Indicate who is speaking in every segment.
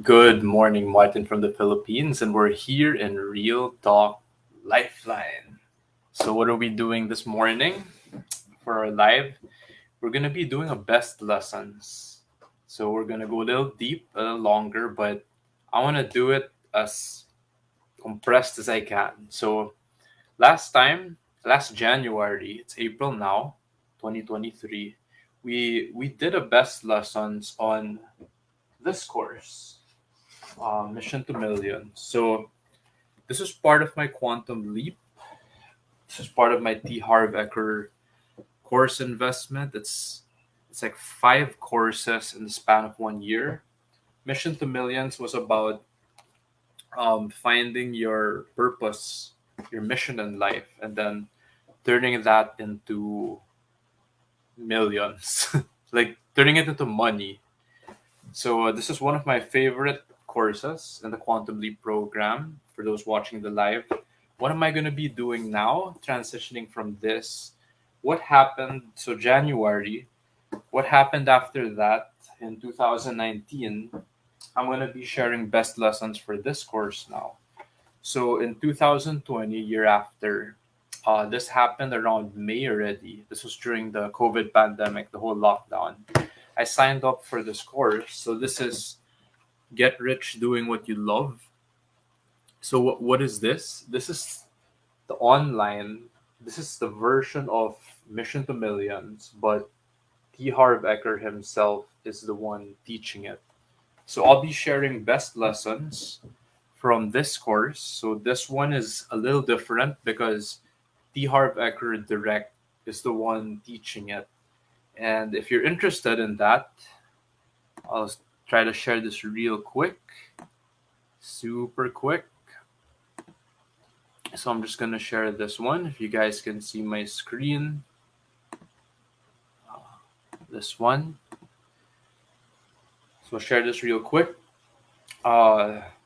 Speaker 1: Good morning, Martin from the Philippines, and we're here in Real Talk Lifeline. So, what are we doing this morning for our live? We're gonna be doing a best lessons. So, we're gonna go a little deep, a little longer, but I want to do it as compressed as I can. So, last January, it's April now, 2023. We did a best lessons on this course, Mission to Millions. So this is part of my quantum leap. This is part of my T. Harv Eker course investment. It's like five courses in the span of 1 year. Mission to Millions was about finding your purpose, your mission in life, and then turning that into millions, like turning it into money. So this is one of my favorite courses in the Quantum Leap program. For those watching the live, what am I going to be doing now? Transitioning from this, what happened? So January, what happened after that in 2019? I'm going to be sharing best lessons for this course now. So in 2020, year after, this happened around May already. This was during the COVID pandemic, the whole lockdown. I signed up for this course. So this is Get Rich Doing What You Love. So what is this? This is the online. This is the version of Mission to Millions, but T. Harv Eker himself is the one teaching it. So I'll be sharing best lessons from this course. So this one is a little different because T. Harv Eker direct is the one teaching it. And if you're interested in that, I'll try to share this real quick, super quick. So I'm just going to share this one. If you guys can see my screen, this one. So I'll share this real quick.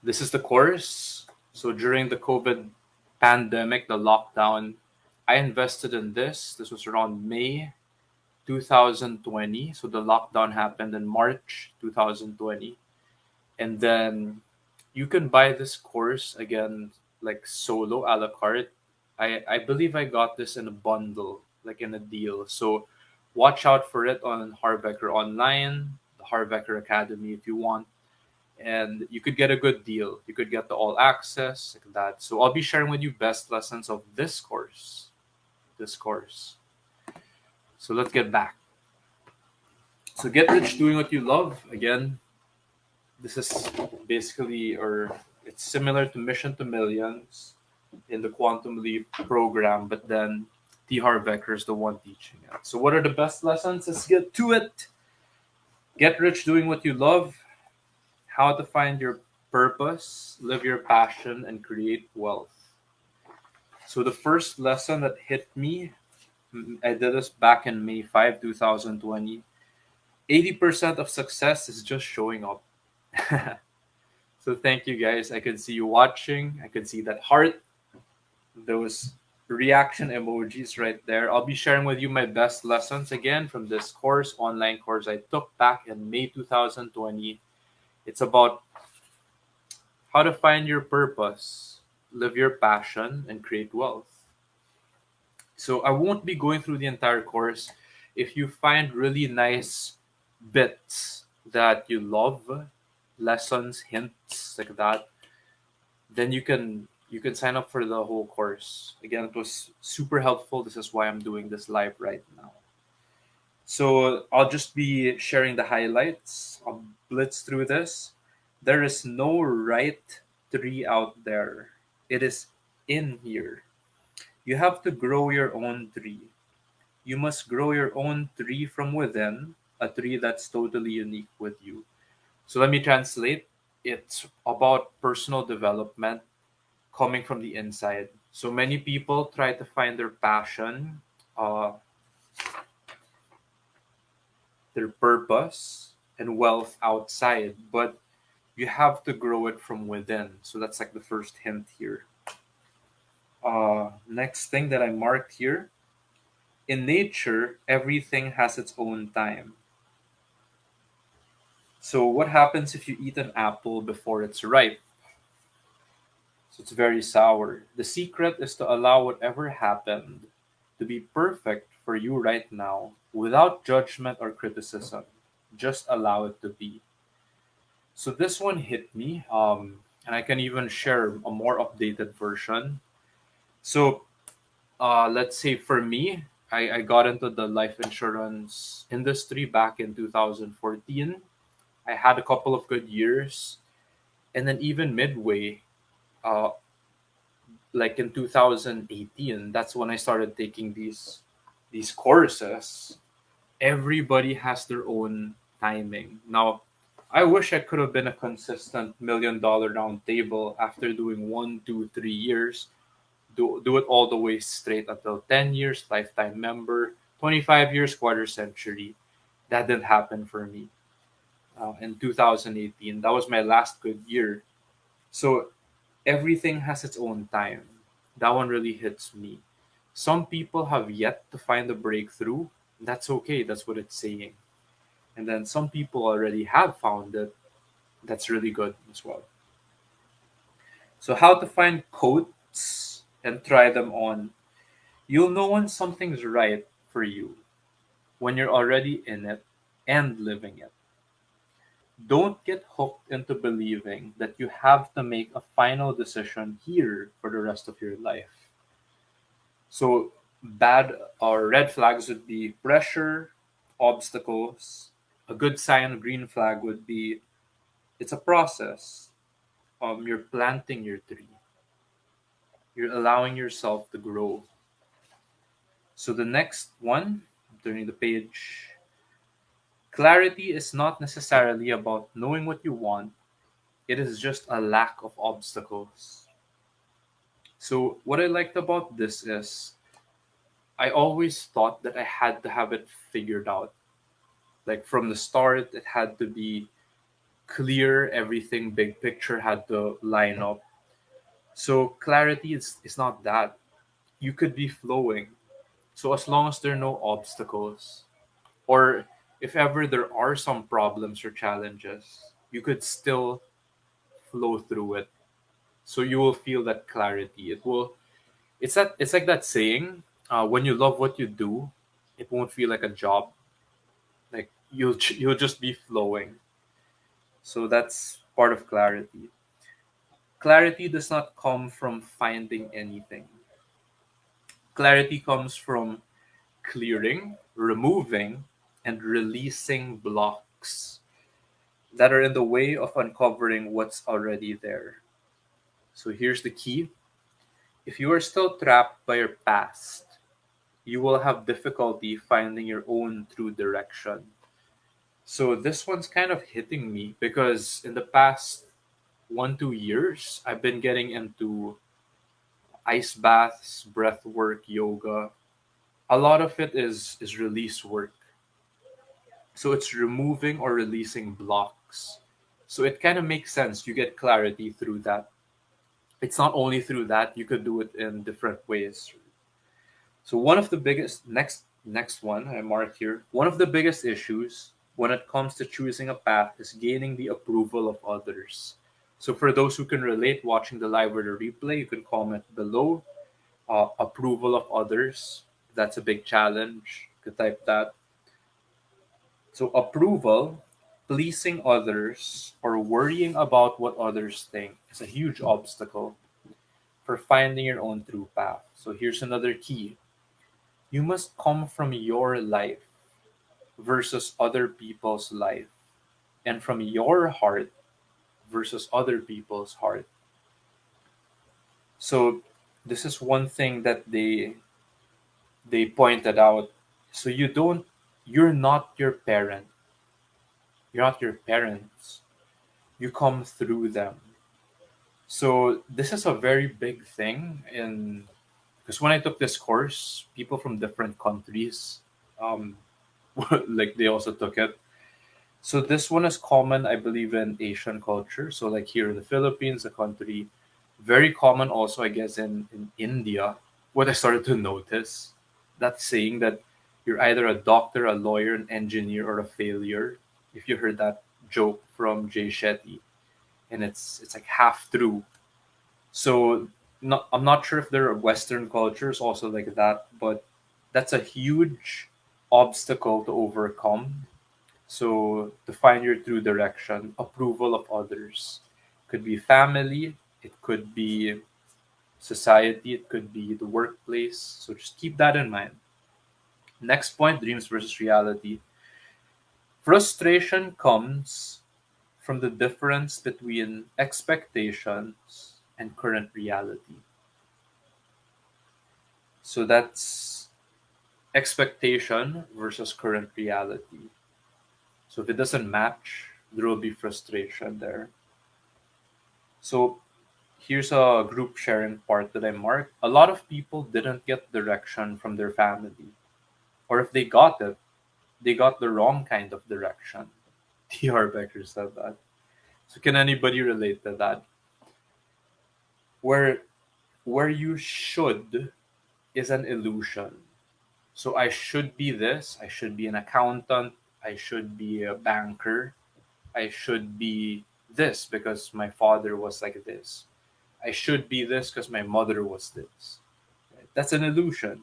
Speaker 1: This is the course. So during the COVID pandemic, the lockdown, I invested in this. This was around May 2020. So the lockdown happened in March 2020. And then you can buy this course again, like solo a la carte. I believe I got this in a bundle, like in a deal. So watch out for it on Harv Eker Online, the Harv Eker Academy if you want. And you could get a good deal. You could get the all access, like that. So I'll be sharing with you best lessons of this course. This course. So let's get back. So get rich doing what you love. Again, this is basically, or it's similar to Mission to Millions in the Quantum Leap program, but then T. Harv Eker is the one teaching it. So what are the best lessons? Let's get to it. Get rich doing what you love. How to find your purpose, live your passion, and create wealth. So the first lesson that hit me, I did this back in May 5, 2020. 80% of success is just showing up. So thank you guys. I can see you watching. I can see that heart, those reaction emojis right there. I'll be sharing with you my best lessons again from this course, online course I took back in May 2020. It's about how to find your purpose, live your passion, and create wealth. So I won't be going through the entire course. If you find really nice bits that you love, lessons, hints like that, then you can sign up for the whole course. Again, it was super helpful. This is why I'm doing this live right now. So I'll just be sharing the highlights. I'll blitz through this. There is no right tree out there. It is in here. You have to grow your own tree. You must grow your own tree from within, a tree that's totally unique with you. So let me translate. It's about personal development coming from the inside. So many people try to find uh, their purpose and wealth outside, but you have to grow it from within. So that's like the first hint here. Next thing that I marked here, in nature, everything has its own time. So, what happens if you eat an apple before it's ripe? So, it's very sour. The secret is to allow whatever happened to be perfect for you right now without judgment or criticism. Just allow it to be. So, this one hit me, and I can even share a more updated version. So, let's say for me, I got into the life insurance industry back in 2014. I had a couple of good years, and then even midway, uh, like in 2018, that's when I started taking these courses. Everybody has their own timing. Now, I wish I could have been a consistent $1 million round table after doing 1, 2, 3 years. Do it all the way straight until 10 years, lifetime member, 25 years, quarter century. That didn't happen for me in 2018. That was my last good year. So everything has its own time. That one really hits me. Some people have yet to find a breakthrough. That's okay. That's what it's saying. And then some people already have found it. That's really good as well. So, how to find quotes and try them on. You'll know when something's right for you when you're already in it and living it. Don't get hooked into believing that you have to make a final decision here for the rest of your life. So, bad or red flags would be pressure, obstacles. A good sign, a green flag would be it's a process. You're planting your tree, you're allowing yourself to grow. So, the next one, turning the page, clarity is not necessarily about knowing what you want, it is just a lack of obstacles. So, what I liked about this is I always thought that I had to have it figured out. Like from the start, it had to be clear, everything big picture had to line up. So, clarity is not that. You could be flowing. So, as long as there are no obstacles, or if ever there are some problems or challenges, you could still flow through it. So, you will feel that clarity. It's like that saying, when you love what you do, it won't feel like a job. Like you'll just be flowing. So that's part of clarity. Clarity does not come from finding anything. Clarity comes from clearing, removing, and releasing blocks that are in the way of uncovering what's already there. So here's the key: if you are still trapped by your past, you will have difficulty finding your own true direction. So this one's kind of hitting me because in the past 1, 2 years, I've been getting into ice baths, breath work, yoga. A lot of it is release work. So it's removing or releasing blocks. So it kind of makes sense. You get clarity through that. It's not only through that, you could do it in different ways. So one of the biggest next one I mark here, one of the biggest issues when it comes to choosing a path is gaining the approval of others. So for those who can relate watching the live or the replay, you can comment below. Approval of others, that's a big challenge. You could type that. So approval, pleasing others, or worrying about what others think is a huge obstacle for finding your own true path. So here's another key: you must come from your life versus other people's life, and from your heart versus other people's heart. So this is one thing that they pointed out. So you're not your parent. You're not your parents. You come through them. So this is a very big thing in because when I took this course, people from different countries, um, like they also took it. So this one is common, I believe, in Asian culture. So like here in the Philippines, a country, very common also, I guess, in India. What I started to notice, that saying that you're either a doctor, a lawyer, an engineer, or a failure. If you heard that joke from Jay Shetty, and it's like half true. So I'm not sure if there are Western cultures also like that, but that's a huge obstacle to overcome. So to find your true direction, approval of others could be family, it could be society, it could be the workplace. So just keep that in mind. Next point, dreams versus reality. Frustration comes from the difference between expectations and current reality. So that's expectation versus current reality. So if it doesn't match, there will be frustration there. So here's a group sharing part that I marked. A lot of people didn't get direction from their family. Or if they got it, they got the wrong kind of direction. T. Harv Eker said that. So can anybody relate to that? Where where you should is an illusion. So I should be this, I should be an accountant, I should be a banker, I should be this because my father was like this. I should be this because my mother was this. Right? That's an illusion.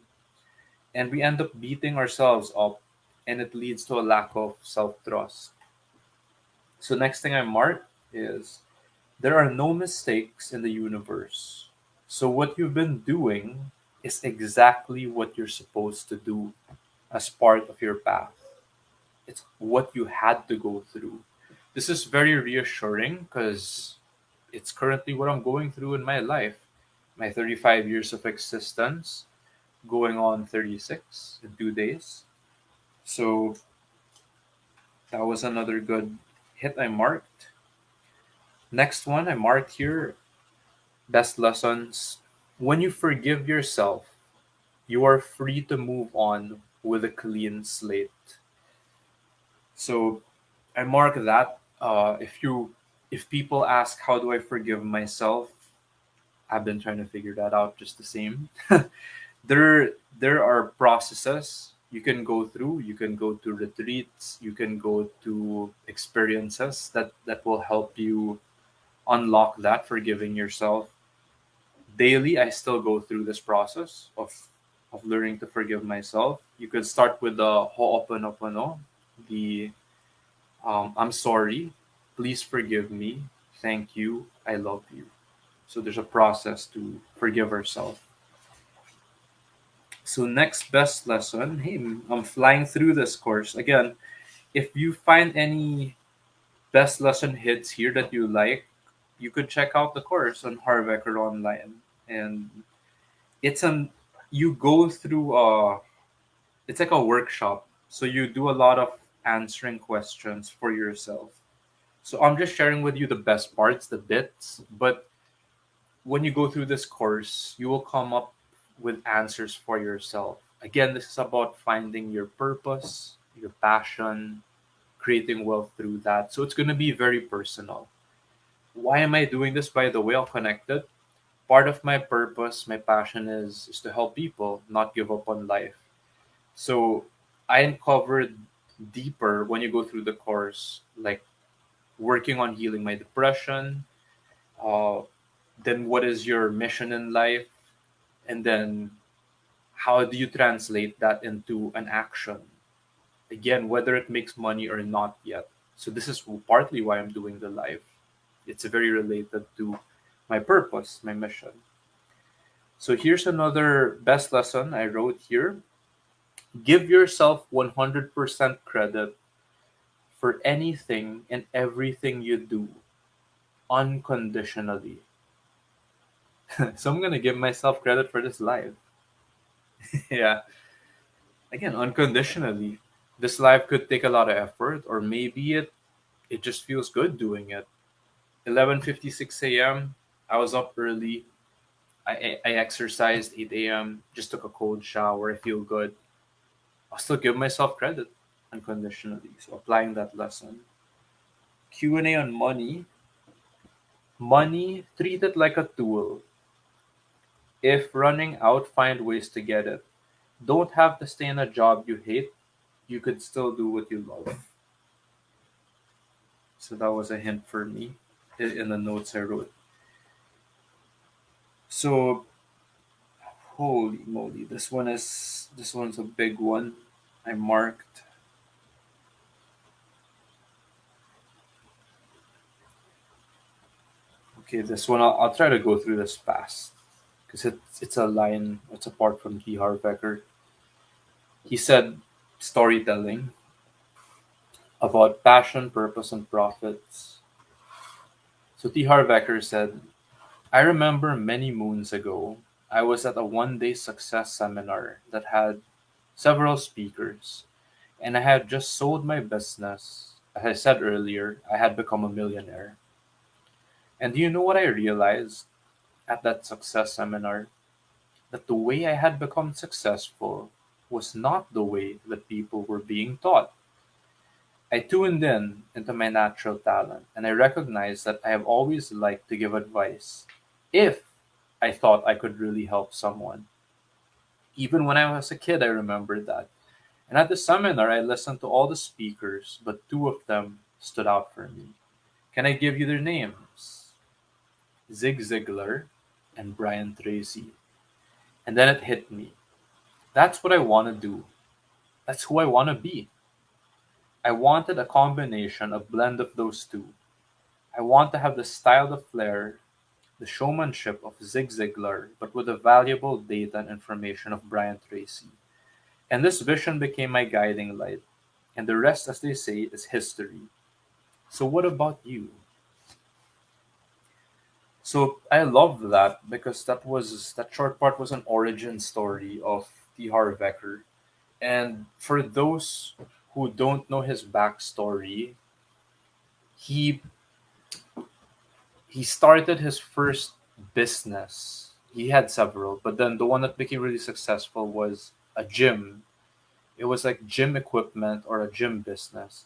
Speaker 1: And we end up beating ourselves up, and it leads to a lack of self trust. So, next thing I mark is there are no mistakes in the universe. So, what you've been doing is exactly what you're supposed to do as part of your path. It's what you had to go through. This is very reassuring because it's currently what I'm going through in my life. My 35 years of existence, going on 36 in 2 days. So that was another good hit I marked. Next one I marked here, best lessons. When you forgive yourself, you are free to move on with a clean slate. So I mark that. If people ask how do I forgive myself, I've been trying to figure that out just the same. There are processes you can go through. You can go to retreats. You can go to experiences that will help you unlock that forgiving yourself. Daily, I still go through this process of learning to forgive myself. You could start with the ho'oponopono, the I'm sorry, please forgive me, thank you, I love you. So there's a process to forgive ourselves. So next best lesson, hey, I'm flying through this course. Again, if you find any best lesson hits here that you like, you could check out the course on Harv Eker online. And it's an you go through it's like a workshop. So you do a lot of answering questions for yourself. So I'm just sharing with you the best parts, the bits, but when you go through this course, you will come up with answers for yourself. Again, this is about finding your purpose, your passion, creating wealth through that. So it's going to be very personal. Why am I doing this? By the way, I'll connect it. Part of my purpose, my passion is to help people not give up on life. So I uncovered deeper when you go through the course, like working on healing my depression, uh, then what is your mission in life, and then how do you translate that into an action, again whether it makes money or not yet. So this is partly why I'm doing the live. It's very related to my purpose, my mission. So here's another best lesson I wrote here. Give yourself 100% credit for anything and everything you do unconditionally. So I'm gonna give myself credit for this live. Yeah, again unconditionally. This live could take a lot of effort, or maybe it just feels good doing it. 11:56 a.m. I was up early. I exercised 8 a.m. Just took a cold shower. I feel good. I'll still give myself credit unconditionally. So applying that lesson. Q&A on money. Money, treat it like a tool. If running out, find ways to get it. Don't have to stay in a job you hate. You could still do what you love. So that was a hint for me in the notes I wrote. So holy moly, this one's a big one. I marked. Okay, this one I'll try to go through this fast because it's a line. It's a part from T. Harv Eker. He said storytelling about passion, purpose, and profits. So T. Harv Eker said, I remember many moons ago, I was at a 1 day success seminar that had several speakers, and I had just sold my business. As I said earlier, I had become a millionaire. And do you know what I realized at that success seminar? That the way I had become successful was not the way that people were being taught. I tuned in into my natural talent, and I recognized that I have always liked to give advice if I thought I could really help someone. Even when I was a kid, I remembered that. And at the seminar, I listened to all the speakers, but two of them stood out for me. Can I give you their names? Zig Ziglar and Brian Tracy. And then it hit me. That's what I want to do. That's who I want to be. I wanted a combination, a blend of those two. I want to have the style, the flair, the showmanship of Zig Ziglar, but with the valuable data and information of Brian Tracy. And this vision became my guiding light. And the rest, as they say, is history. So, what about you? So, I love that because that short part was an origin story of T. Harv Eker. And for those who don't know his backstory, he he started his first business. He had several, but then the one that became really successful was a gym. It was like gym equipment or a gym business.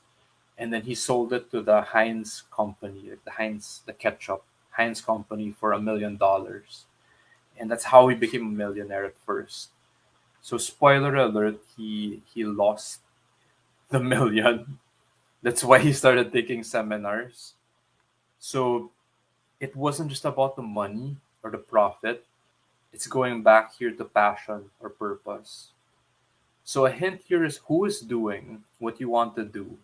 Speaker 1: And then he sold it to the Heinz company, like the ketchup Heinz company for $1 million. And that's how he became a millionaire at first. So spoiler alert, he lost the million. That's why he started taking seminars. So it wasn't just about the money or the profit. It's going back here to passion or purpose. So a hint here is who is doing what you want to do.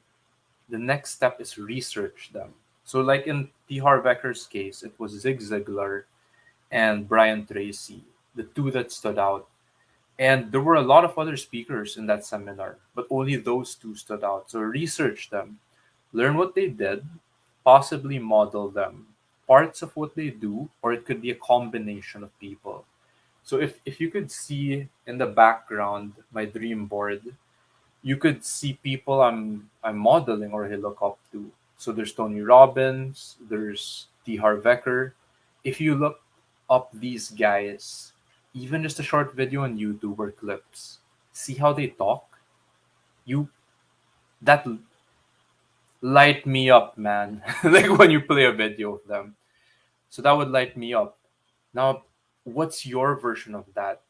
Speaker 1: The next step is research them. So like in T. Harv Eker's case, it was Zig Ziglar and Brian Tracy, the two that stood out. And there were a lot of other speakers in that seminar, but only those two stood out. So research them, learn what they did, possibly model them, parts of what they do, or it could be a combination of people. So if you could see in the background my dream board, you could see people I'm modeling or I look up to. So there's Tony Robbins, there's T. Harv Eker. If you look up these guys, even just a short video on YouTube or clips, see how they talk. You that light me up, man. Like when you play a video of them. So that would light me up. Now, what's your version of that?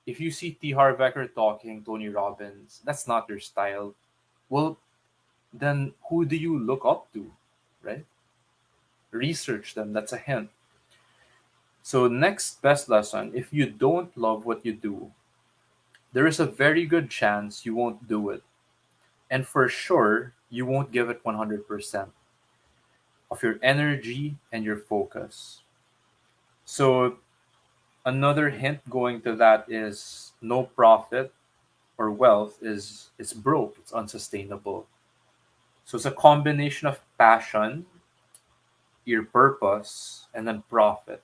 Speaker 1: If you see T. Harv Eker talking, Tony Robbins, that's not your style. Well, then who do you look up to, right? Research them. That's a hint. So, next best lesson, if you don't love what you do, there is a very good chance you won't do it. And for sure, you won't give it 100% of your energy and your focus. So, another hint going to that is no profit or wealth is broke, it's unsustainable. So, it's a combination of passion, your purpose, and then profit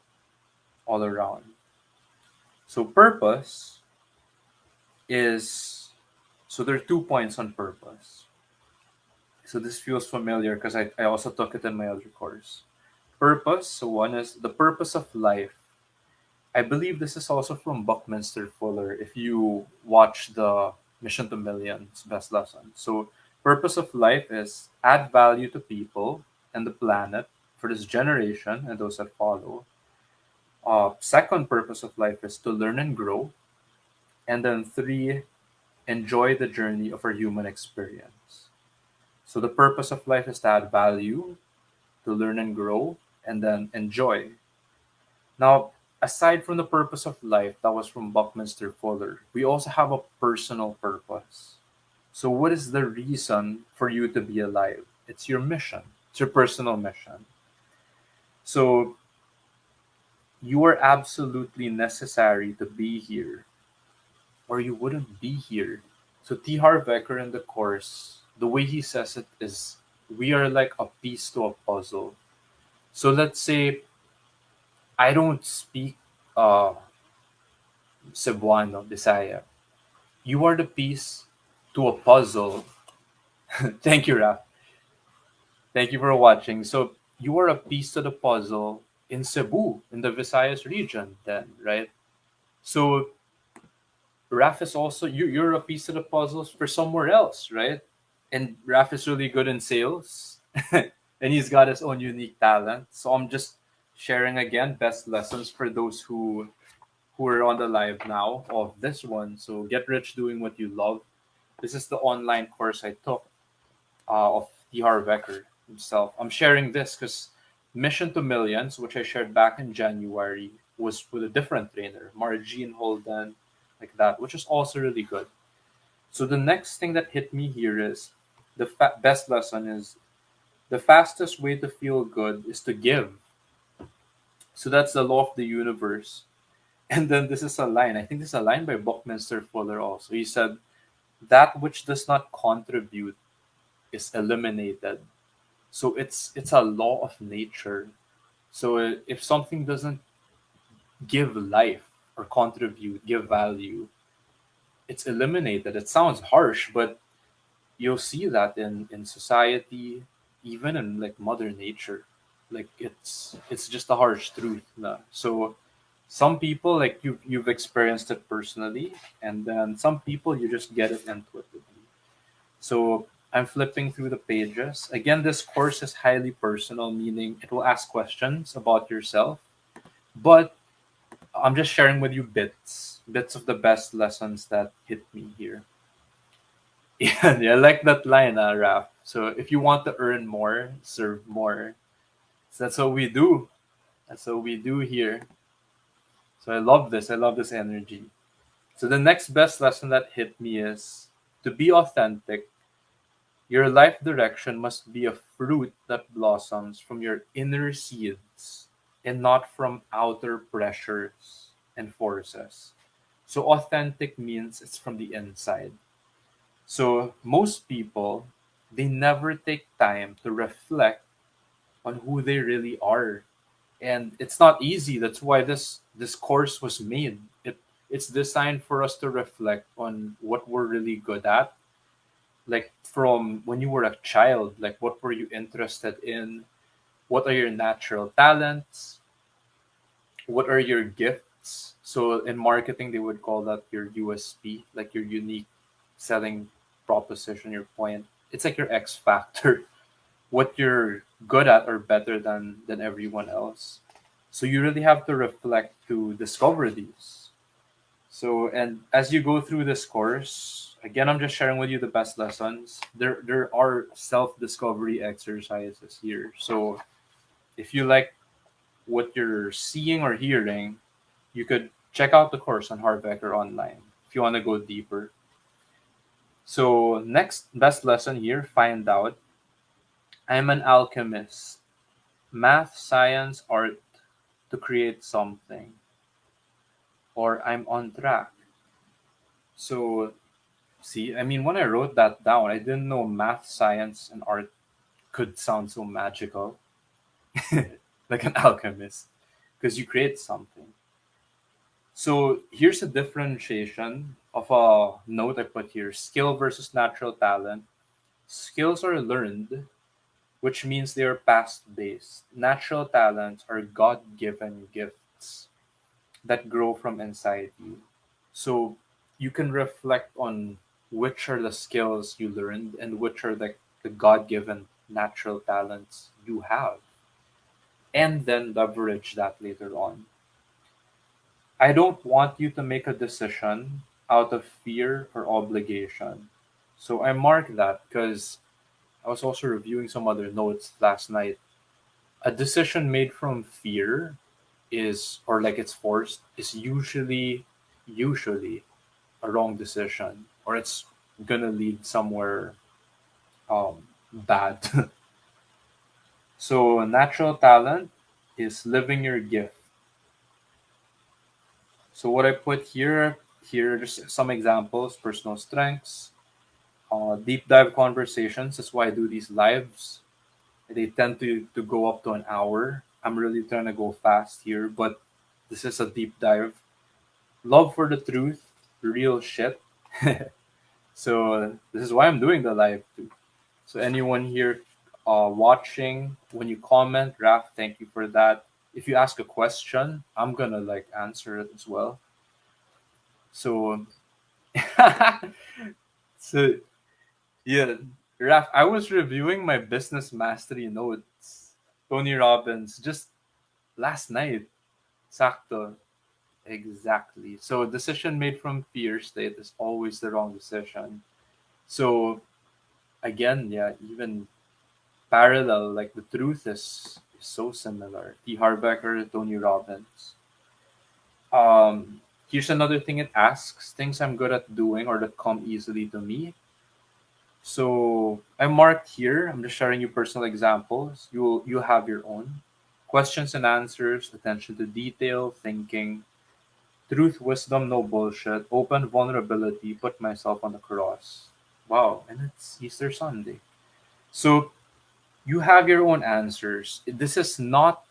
Speaker 1: all around. So, purpose is so there are 2 points on purpose. So this feels familiar because I also took it in my other course. Purpose. So one is the purpose of life. I believe this is also from Buckminster Fuller. If you watch the Mission to Millions best lesson. So purpose of life is add value to people and the planet for this generation and those that follow. Second purpose of life is to learn and grow. And then three, enjoy the journey of our human experience. So the purpose of life is to add value, to learn and grow, and then enjoy. Now, aside from the purpose of life, that was from Buckminster Fuller, we also have a personal purpose. So, what is the reason for you to be alive? It's your mission, it's your personal mission. So, you are absolutely necessary to be here, or you wouldn't be here. So, T. Harv Eker in the course, the way he says it is we are like a piece to a puzzle. So, let's say I don't speak uh, Cebuano, Bisaya. You are the piece to a puzzle. Thank you, Raf. Thank you for watching. So you are a piece to the puzzle in Cebu, in the Visayas region, then, right? So Raf is also you're a piece to the puzzle for somewhere else, right? And Raf is really good in sales, and he's got his own unique talent. So I'm just sharing again best lessons for those who are on the live now of this one. So get rich doing what you love. This is the online course I took of the Harv Eker himself. I'm sharing this because Mission to Millions, which I shared back in January, was with a different trainer, Margene Holden, like that, which is also really good. So the next thing that hit me here is best lesson is the fastest way to feel good is to give. So that's the law of the universe. And then this is a line. I think this is a line by Buckminster Fuller also. He said, that which does not contribute is eliminated. So it's a law of nature. So if something doesn't give life or contribute, give value, it's eliminated. It sounds harsh, but you'll see that in society, even in like mother nature. Like it's just a harsh truth. Na. So some people like you've experienced it personally, and then some people you just get it intuitively. So I'm flipping through the pages. Again, this course is highly personal, meaning it will ask questions about yourself. But I'm just sharing with you bits of the best lessons that hit me here. Yeah, I like that line, Raf. So if you want to earn more, serve more. So that's what we do. That's what we do here. So I love this. I love this energy. So the next best lesson that hit me is to be authentic. Your life direction must be a fruit that blossoms from your inner seeds and not from outer pressures and forces. So, authentic means it's from the inside. So, most people, they never take time to reflect on who they really are. And it's not easy. That's why this course was made. It's designed for us to reflect on what we're really good at, like from when you were a child, like what were you interested in, what are your natural talents, what are your gifts. So in marketing they would call that your USP, like your unique selling proposition, your point. It's like your X factor, what you're good at or better than everyone else. So you really have to reflect to discover these. So, and as you go through this course, again, I'm just sharing with you the best lessons. There are self discovery exercises here. So, if you like what you're seeing or hearing, you could check out the course on Harv Eker online if you want to go deeper. So, next best lesson here, find out I'm an alchemist. Math, science, art to create something, or I'm on track. So, see, I mean, when I wrote that down, I didn't know math, science, and art could sound so magical, like an alchemist, because you create something. So here's a differentiation of a note I put here: skill versus natural talent. Skills are learned, which means they are past based. Natural talents are God given gifts that grow from inside you. So you can reflect on which are the skills you learned and which are the God given natural talents you have, and then leverage that later on. I don't want you to make a decision out of fear or obligation. So I mark that because I was also reviewing some other notes last night. A decision made from fear is, or like it's forced, is usually a wrong decision, or it's gonna lead somewhere bad. So natural talent is living your gift. So what I put here are just some examples: personal strengths, deep dive conversations. That's why I do these lives. They tend to go up to an hour. I'm really trying to go fast here, but this is a deep dive. Love for the truth, real shit. So this is why I'm doing the live too. So anyone here watching, when you comment, Raf, thank you for that. If you ask a question, I'm gonna like answer it as well. So so yeah, Raf, I was reviewing my business mastery notes, Tony Robbins, just last night. Sakto. Exactly. So a decision made from fear state is always the wrong decision. So again, yeah, even parallel, like the truth is so similar. T. Harv Eker, Tony Robbins. Here's another thing it asks: things I'm good at doing or that come easily to me. So I marked here. I'm just sharing you personal examples. You have your own questions and answers, attention to detail, thinking, truth, wisdom, no bullshit, open vulnerability, put myself on the cross. Wow, and it's Easter Sunday. So you have your own answers. This is not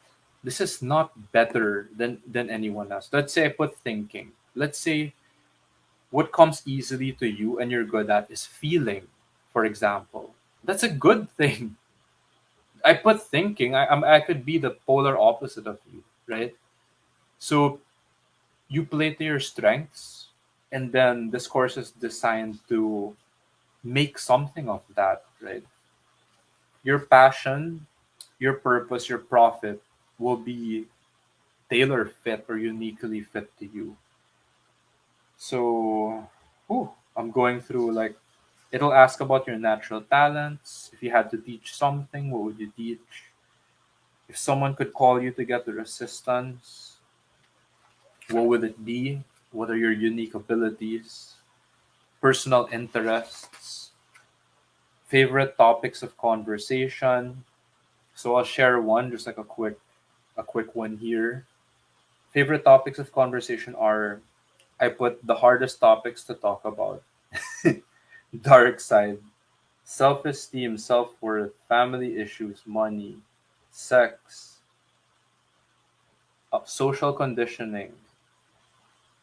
Speaker 1: better than anyone else. Let's say I put thinking. Let's say what comes easily to you and you're good at is feeling, for example. That's a good thing. I put thinking. I could be the polar opposite of you, right? So you play to your strengths, and then this course is designed to make something of that, right? Your passion, your purpose, your profit will be tailor fit or uniquely fit to you. So, I'm going through like it'll ask about your natural talents. If you had to teach something, what would you teach? If someone could call you to get their assistance, what would it be? What are your unique abilities, personal interests, favorite topics of conversation? So I'll share one, just like a quick one here. Favorite topics of conversation are, I put the hardest topics to talk about. Dark side, self-esteem, self-worth, family issues, money, sex, social conditioning,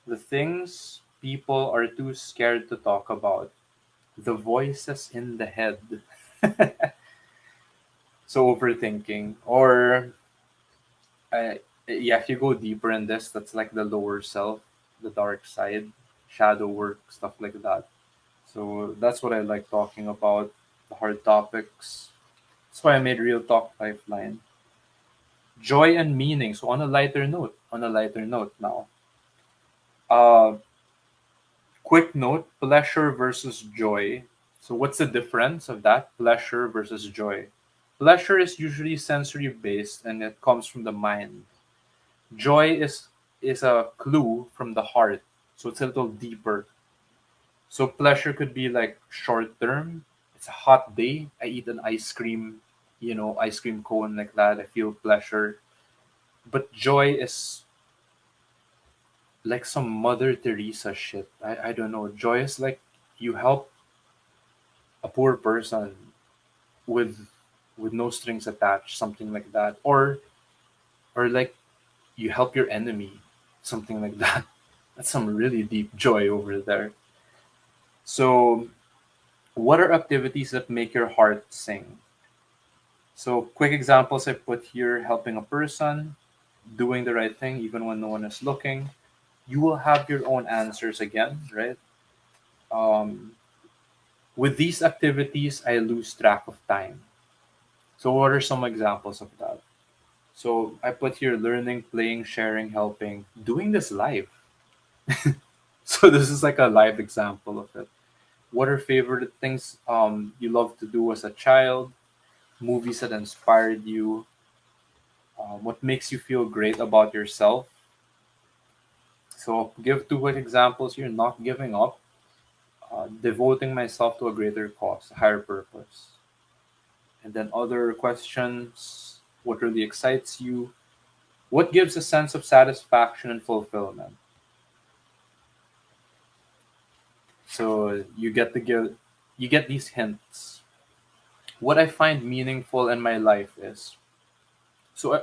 Speaker 1: the things people are too scared to talk about, the voices in the head. So overthinking, or yeah, if you go deeper in this, that's like the lower self, the dark side, shadow work, stuff like that. So that's what I like talking about, the hard topics. That's why I made Real Talk Lifeline. Joy and meaning. So on a lighter note now. Uh, quick note: pleasure versus joy. So what's the difference of that? Pleasure versus joy. Pleasure is usually sensory based and it comes from the mind. Joy is a clue from the heart, so it's a little deeper. So pleasure could be like short term. It's a hot day. I eat an ice cream cone like that. I feel pleasure. But joy is like some Mother Teresa shit. I don't know. Joy is like you help a poor person with with no strings attached, something like that. Or like you help your enemy, something like that. That's some really deep joy over there. So what are activities that make your heart sing? So, quick examples I put here: helping a person, doing the right thing even when no one is looking. You will have your own answers again, right? Um, with these activities, I lose track of time. So, what are some examples of that? So, I put here learning, playing, sharing, helping, doing this live. So, this is like a live example of it. What are favorite things you love to do as a child? Movies that inspired you? What makes you feel great about yourself? So give two quick examples here: not giving up, devoting myself to a greater cause, a higher purpose. And then other questions: what really excites you? What gives a sense of satisfaction and fulfillment? So you get these hints. What I find meaningful in my life is, so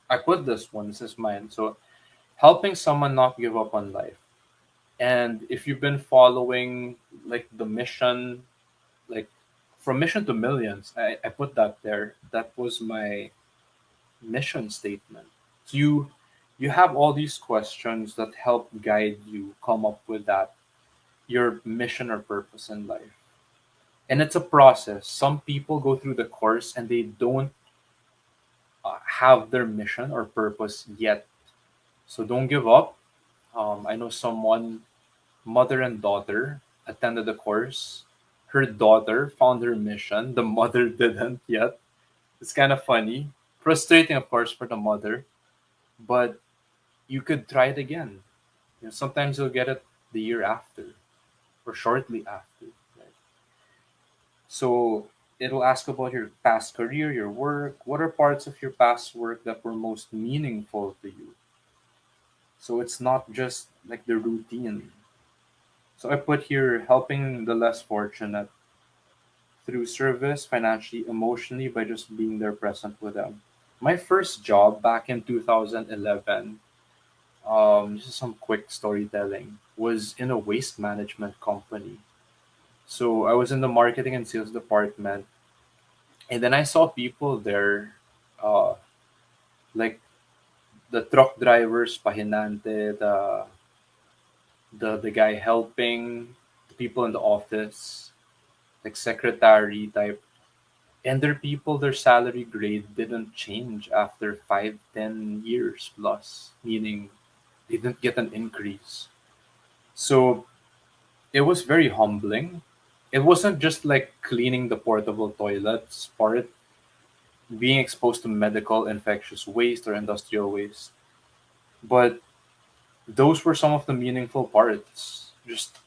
Speaker 1: I put this one, this is mine. So helping someone not give up on life. And if you've been following like the mission, like from mission to millions, I put that there. That was my mission statement. So you have all these questions that help guide you come up with that your mission or purpose in life. And it's a process. Some people go through the course and they don't have their mission or purpose yet. So don't give up. I know someone, mother and daughter, attended the course. Her daughter found her mission. The mother didn't yet. It's kind of funny. Frustrating, of course, for the mother, but you could try it again. Sometimes you'll get it the year after or shortly after. Right? So it'll ask about your past career, your work. What are parts of your past work that were most meaningful to you? So it's not just like the routine. So I put here helping the less fortunate through service, financially, emotionally, by just being there present with them. My first job back in 2011, just some quick storytelling, was in a waste management company. So I was in the marketing and sales department, and then I saw people there, uh, like the truck drivers, pahinante, the guy helping the people in the office, like secretary type. And their people, their salary grade didn't change after 5, 10 years plus, meaning they didn't get an increase. So it was very humbling. It wasn't just like cleaning the portable toilets part, being exposed to medical infectious waste or industrial waste, but those were some of the meaningful parts. Just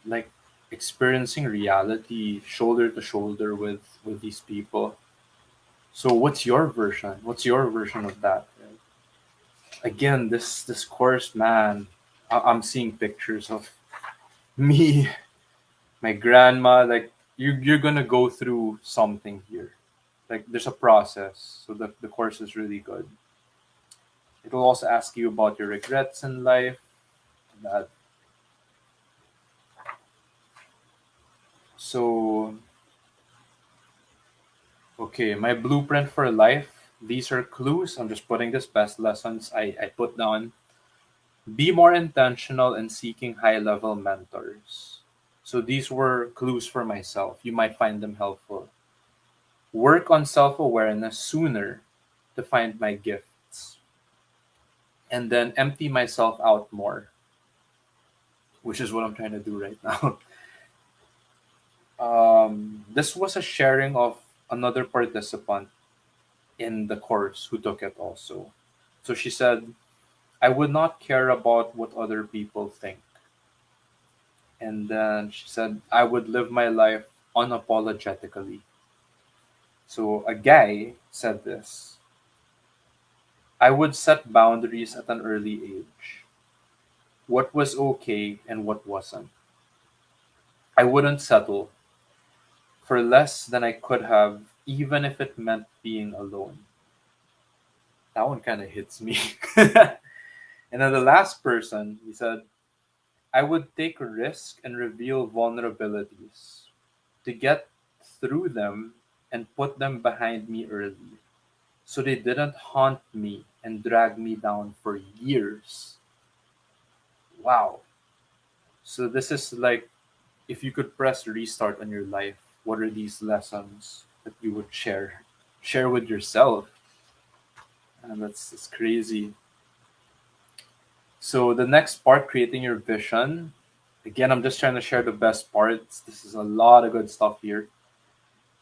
Speaker 1: like experiencing reality shoulder to shoulder with these people. So what's your version? What's your version of that? Again, this course, man. I'm seeing pictures of me, my grandma. Like you're gonna go through something here. Like there's a process. So the course is really good. It'll also ask you about your regrets in life. That so okay, my blueprint for life. These are clues. I'm just putting this best lessons I put down. Be more intentional in seeking high level mentors. So these were clues for myself. You might find them helpful. Work on self awareness sooner to find my gifts. And then empty myself out more, which is what I'm trying to do right now. This was a sharing of another participant in the course who took it also. So she said, I would not care about what other people think. And then she said, I would live my life unapologetically. So a guy said this: I would set boundaries at an early age. What was okay and what wasn't. I wouldn't settle for less than I could have, even if it meant being alone. That one kind of hits me. And then the last person, he said, I would take a risk and reveal vulnerabilities to get through them and put them behind me early so they didn't haunt me and drag me down for years. Wow. So this is like if you could press restart on your life, what are these lessons that you would share with yourself? And that's crazy. So the next part, creating your vision. Again, I'm just trying to share the best parts. This is a lot of good stuff here.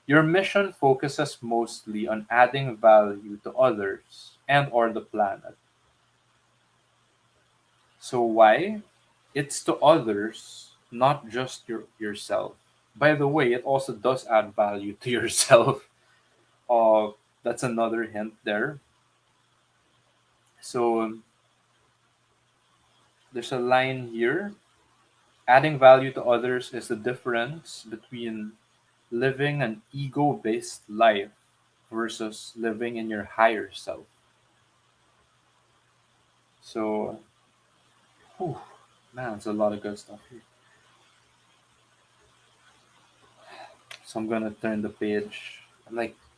Speaker 1: Your mission focuses mostly on adding value to others and or the planet. So why? It's to others, not just yourself. By the way, it also does add value to yourself. Uh, that's another hint there. So there's a line here. Adding value to others is the difference between living an ego based life versus living in your higher self. So, whew, man, it's a lot of good stuff here. So I'm gonna turn the page.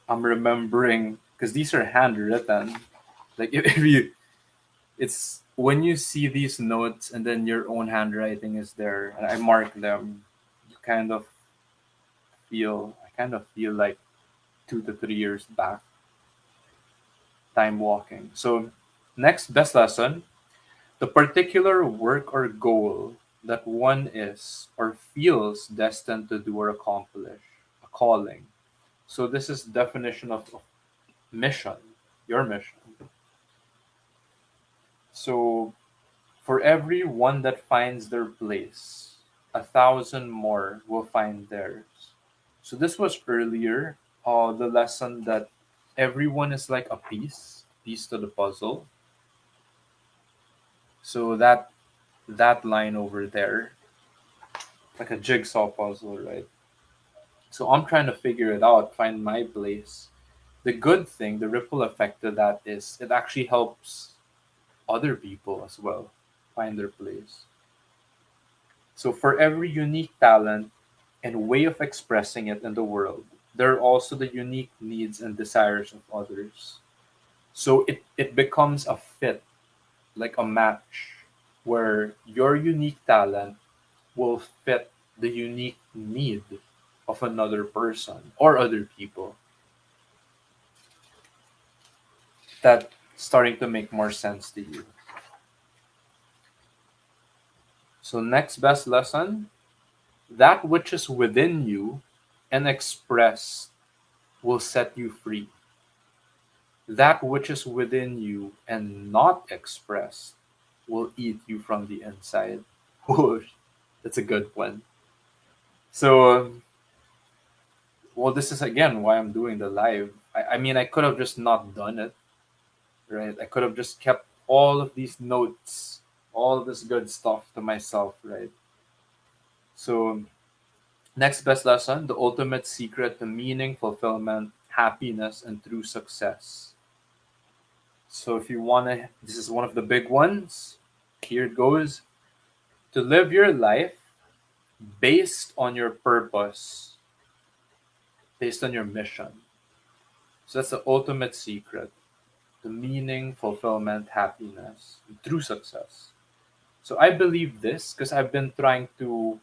Speaker 1: I'm remembering because these are handwritten. Like if you, it's when you see these notes and then your own handwriting is there, and I mark them. You kind of feel like 2 to 3 years back, time walking. So, next best lesson: the particular work or goal that one is or feels destined to do or accomplish, a calling. So this is definition of mission, your mission. So for every one that finds their place, 1,000 more will find theirs. So this was earlier, the lesson that everyone is like a piece to the puzzle. So that line over there, like a jigsaw puzzle, right? So I'm trying to figure it out, find my place. The good thing, the ripple effect to that is it actually helps other people as well find their place. So for every unique talent and way of expressing it in the world, there are also the unique needs and desires of others. So it becomes a fit, like a match, where your unique talent will fit the unique need of another person or other people. That starting to make more sense to you. So next best lesson, that which is within you and expressed will set you free. That which is within you and not expressed will eat you from the inside. Whoosh, that's a good one. So, well, this is again why I'm doing the live. I mean, I could have just not done it, right? I could have just kept all of these notes, all of this good stuff to myself, right? So, next best lesson, the ultimate secret to meaning, fulfillment, happiness, and true success. So, if you want to, this is one of the big ones. Here it goes. To live your life based on your purpose, based on your mission. So, that's the ultimate secret to meaning, fulfillment, happiness, and true success. So, I believe this because I've been trying to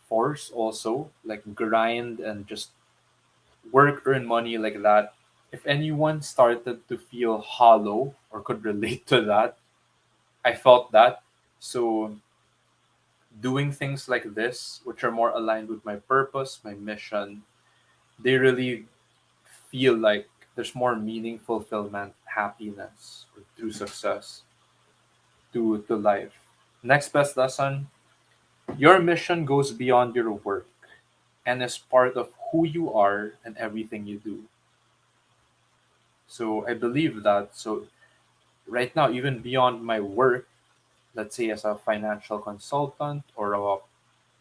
Speaker 1: force also, like grind and just work, earn money like that. If anyone started to feel hollow or could relate to that, I felt that. So doing things like this, which are more aligned with my purpose, my mission, they really feel like there's more meaning, fulfillment, happiness, or true success to life. Next best lesson, your mission goes beyond your work and is part of who you are and everything you do. So I believe that. So right now, even beyond my work, let's say as a financial consultant or a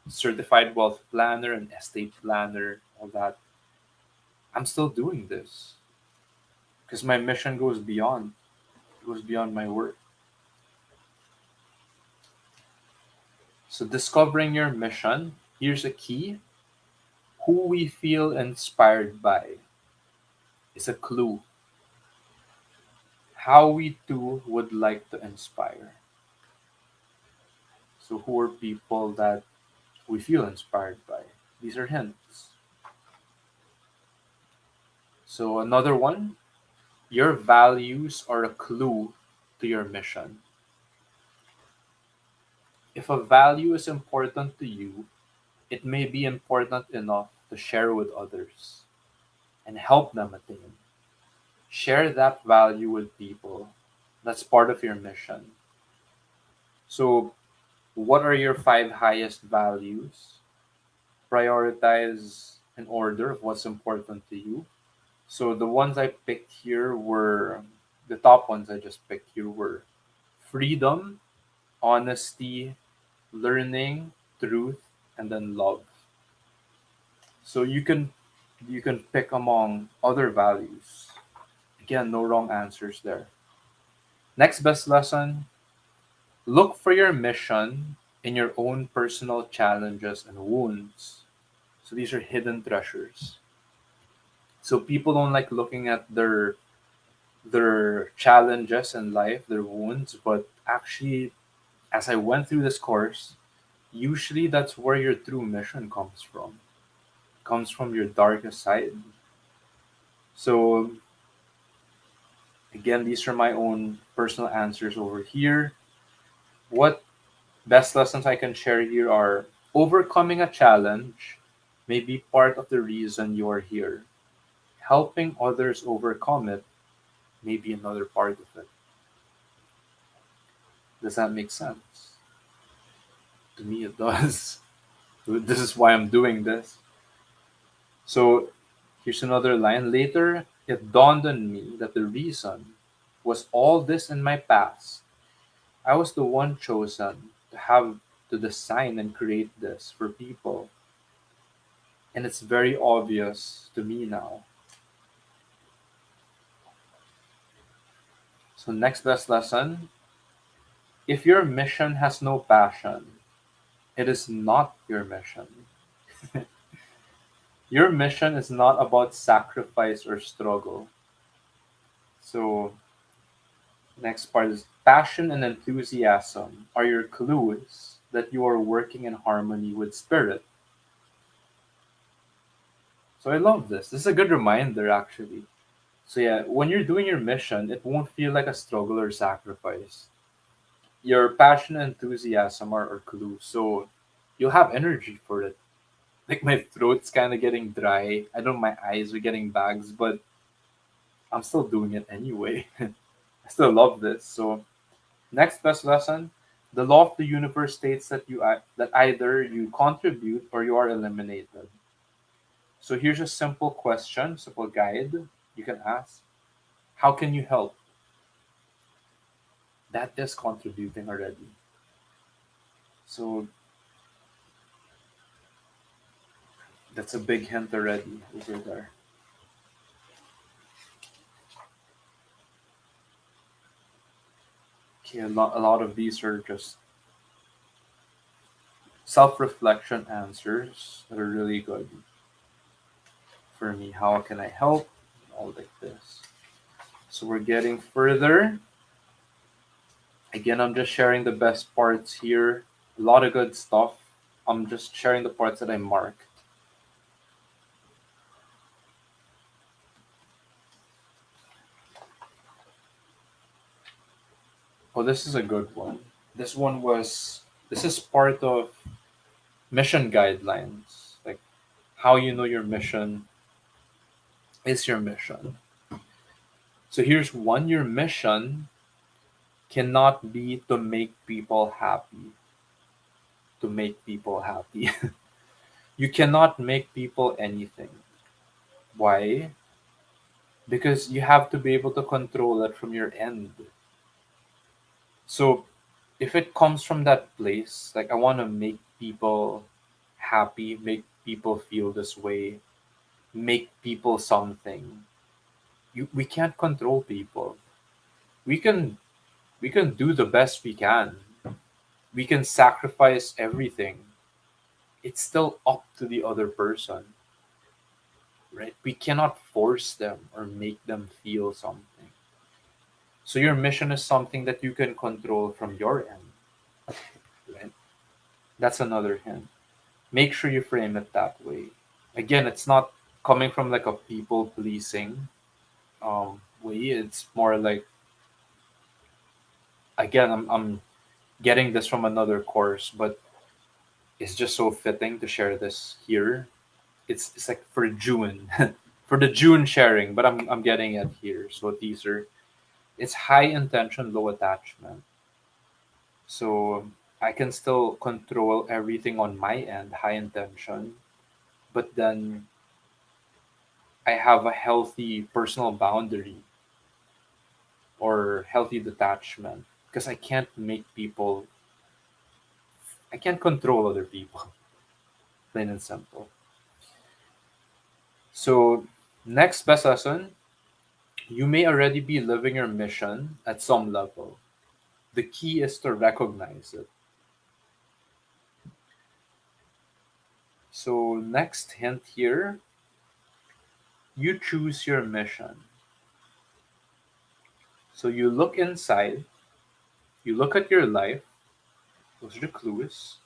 Speaker 1: certified wealth planner and estate planner, all that, I'm still doing this because my mission goes beyond my work. So discovering your mission, here's a key. Who we feel inspired by is a clue. How we too would like to inspire. So who are people that we feel inspired by? These are hints. So another one, your values are a clue to your mission. If a value is important to you, it may be important enough to share with others and help them attain. Share that value with people. That's part of your mission. So, what are your five highest values? Prioritize in order of what's important to you. So, the ones I picked here were the top ones I just picked here were freedom, honesty, learning, truth, and then love. So you can pick among other values. Again, no wrong answers there. Next best lesson, look for your mission in your own personal challenges and wounds. So these are hidden treasures. So people don't like looking at their challenges in life, their wounds, but actually as I went through this course, usually that's where your true mission comes from. Comes from your darkest side. So again, these are my own personal answers over here. What best lessons I can share here are overcoming a challenge may be part of the reason you are here. Helping others overcome it may be another part of it. Does that make sense? To me, it does. This is why I'm doing this. So here's another line. Later, it dawned on me that the reason was all this in my past. I was the one chosen to have to design and create this for people. And it's very obvious to me now. So, next best lesson, if your mission has no passion, it is not your mission. Your mission is not about sacrifice or struggle. So, next part is passion and enthusiasm are your clues that you are working in harmony with spirit. So, I love this. This is a good reminder, actually. So yeah, when you're doing your mission, it won't feel like a struggle or sacrifice. Your passion and enthusiasm are clues, so you'll have energy for it. Like my throat's kind of getting dry. I know my eyes are getting bags, but I'm still doing it anyway. I still love this. So next best lesson: the law of the universe states that that either you contribute or you are eliminated. So here's a simple question, simple guide you can ask: how can you help? That is contributing already. So that's a big hint already over there. Okay, a lot of these are just self-reflection answers that are really good for me. How can I help? All like this. So we're getting further. Again, I'm just sharing the best parts here. A lot of good stuff. I'm just sharing the parts that I marked. Oh, this is a good one. This is part of mission guidelines. Like how you know your mission is your mission. So here's one, your mission cannot be to make people happy. To make people happy. You cannot make people anything. Why? Because you have to be able to control it from your end. So if it comes from that place, like I want to make people happy, make people feel this way, make people something. We can't control people. We can we can do the best we can. We can sacrifice everything. It's still up to the other person, right? We cannot force them or make them feel something. So your mission is something that you can control from your end, right? That's another hint. Make sure you frame it that way. Again, it's not coming from like a people pleasing way. It's more like, again, I'm getting this from another course, but it's just so fitting to share this here. It's like for June, for the June sharing, but I'm getting it here. So teaser, it's high intention, low attachment. So I can still control everything on my end, high intention, but then I have a healthy personal boundary or healthy detachment because I can't control other people, plain and simple. So, next best lesson, you may already be living your mission at some level. The key is to recognize it. So, next hint here, you choose your mission. So, you look inside, you look at your life, those are the clues.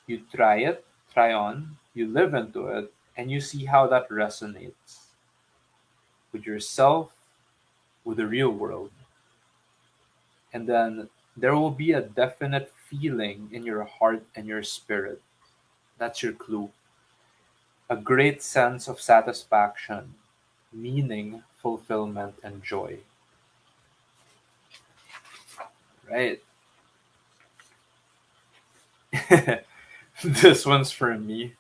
Speaker 1: You try it, try on, you live into it, and you see how that resonates with yourself, with the real world. And then there will be a definite feeling in your heart and your spirit. That's your clue. A great sense of satisfaction, meaning, fulfillment, and joy. Right? This one's for me.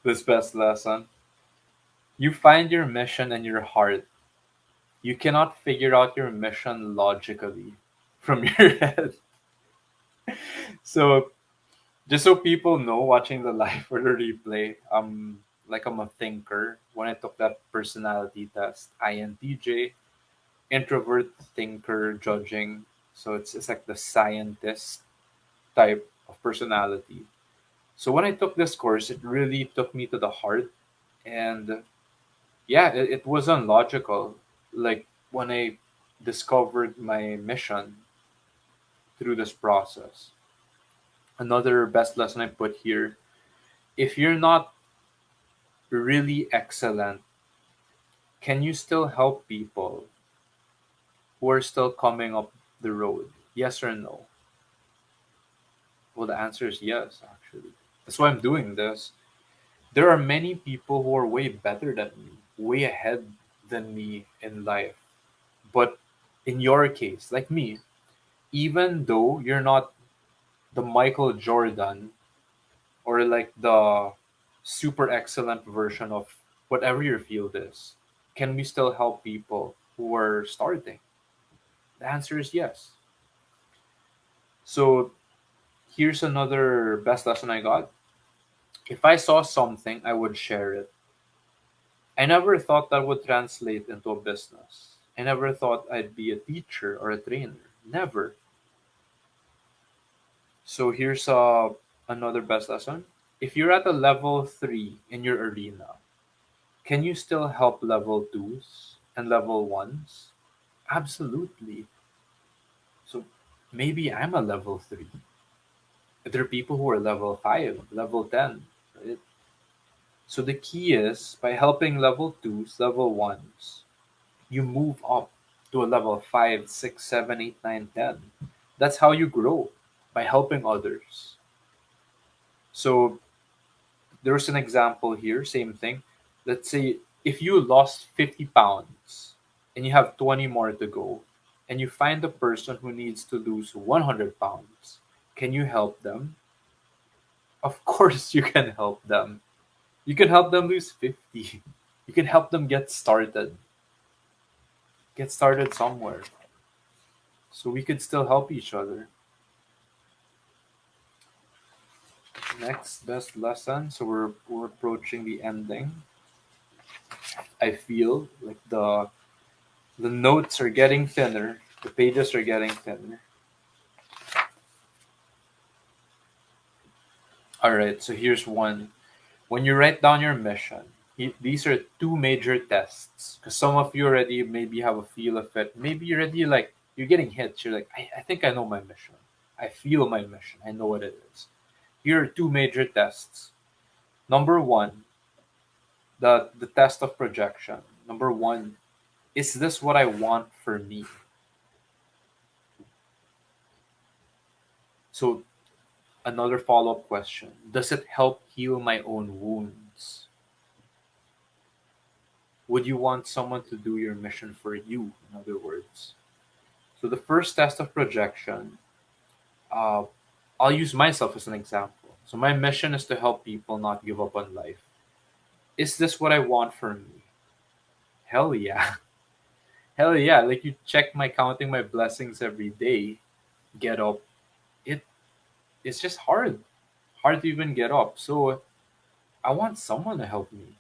Speaker 1: This best lesson. You find your mission in your heart. You cannot figure out your mission logically from your head. So just so people know watching the live or the replay, I'm a thinker. When I took that personality test, INTJ, introvert, thinker, judging. So it's like the scientist type of personality. So when I took this course, it really took me to the heart, and yeah, it was unlogical. Like when I discovered my mission through this process. Another best lesson I put here, if you're not really excellent, can you still help people who are still coming up the road? Yes or no? Well, the answer is yes, actually. That's why I'm doing this. There are many people who are way better than me, way ahead than me in life. But in your case, like me, even though you're not the Michael Jordan or like the super excellent version of whatever your field is, can we still help people who are starting? The answer is yes. So here's another best lesson I got. If I saw something, I would share it. I never thought that would translate into a business. I never thought I'd be a teacher or a trainer. Never. So here's another best lesson. If you're at a level 3 in your arena, can you still help level 2s and level 1s? Absolutely. So maybe I'm a level 3. There are people who are level 5, level 10. Right? So the key is by helping level 2s, level 1s, you move up to a level 5, 6, 7, 8, 9, 10. That's how you grow, by helping others. So there's an example here, same thing. Let's say if you lost 50 pounds and you have 20 more to go, and you find a person who needs to lose 100 pounds, can you help them? Of course, you can help them. You can help them lose 50. You can help them get started somewhere. So we could still help each other. Next best lesson. So we're approaching the ending. I feel like the notes are getting thinner. The pages are getting thinner. All right. So here's one. When you write down your mission, these are two major tests. Because some of you already maybe have a feel of it. Maybe you're already like you're getting hits. You're like, I think I know my mission. I feel my mission. I know what it is. Here are two major tests. Number one, the test of projection. Number one, is this what I want for me? So, another follow up question: does it help heal my own wounds? Would you want someone to do your mission for you, in other words? So, the first test of projection, uh, I'll use myself as an example. So, my mission is to help people not give up on life. Is this what I want for me? Hell yeah. Hell yeah. Like, you check my counting my blessings every day, get up. It it's just hard to even get up. So I want someone to help me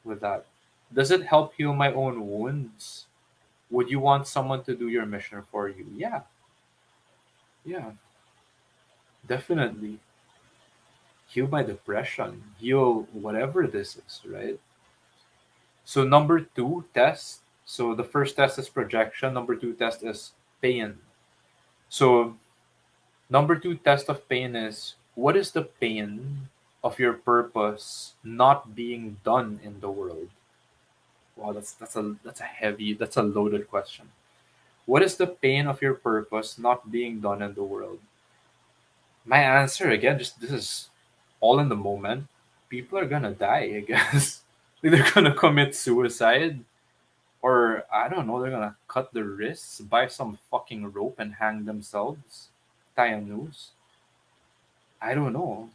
Speaker 1: with that. Does it help heal my own wounds? Would you want someone to do your mission for you? Yeah, yeah, definitely. Heal my depression, heal whatever this is, right? So, number two test. So, the first test is projection, number two test is pain. So, number two test of pain is what is the pain of your purpose not being done in the world? Wow, that's a loaded question. What is the pain of your purpose not being done in the world? My answer again, just this is all in the moment. People are gonna die, I guess. Like, they're gonna commit suicide, or I don't know, they're gonna cut their wrists, buy some fucking rope, and hang themselves, tie a noose. I don't know.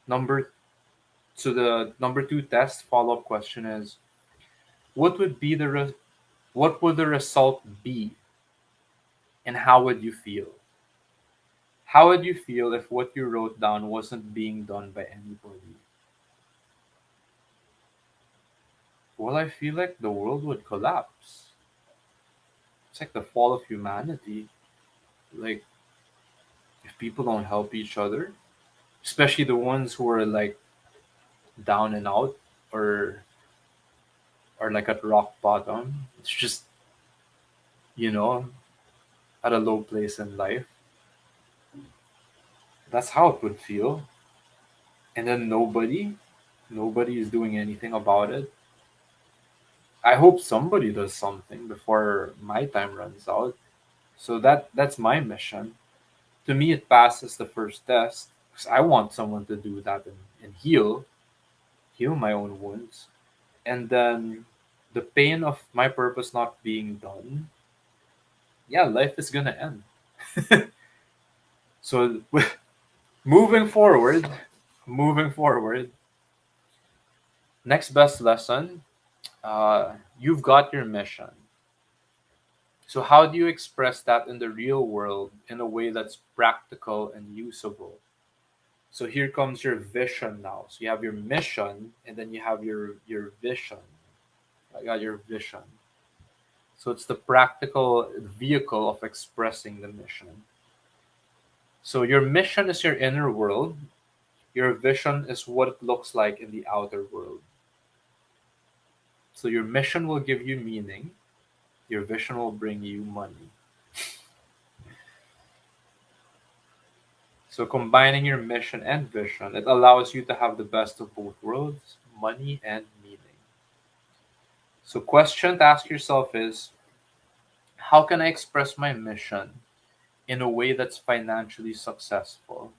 Speaker 1: Number so the number two test follow up question is what would be what would the result be, and how would you feel? How would you feel if what you wrote down wasn't being done by anybody? Well, I feel like the world would collapse. It's like the fall of humanity. Like, if people don't help each other, especially the ones who are like down and out, or like at rock bottom, it's just, you know, at a low place in life. That's how it would feel. And then nobody is doing anything about it. I hope somebody does something before my time runs out. So that's my mission. To me, it passes the first test because I want someone to do that and heal my own wounds. And then the pain of my purpose not being done, yeah, life is gonna end. So moving forward, moving forward, next best lesson, you've got your mission. So how do you express that in the real world in a way that's practical and usable? So here comes your vision now. So you have your mission and then you have your vision. I got your vision. So it's the practical vehicle of expressing the mission. So your mission is your inner world. Your vision is what it looks like in the outer world. So your mission will give you meaning. Your vision will bring you money. So combining your mission and vision, it allows you to have the best of both worlds, money and meaning. So question to ask yourself is, how can I express my mission in a way that's financially successful?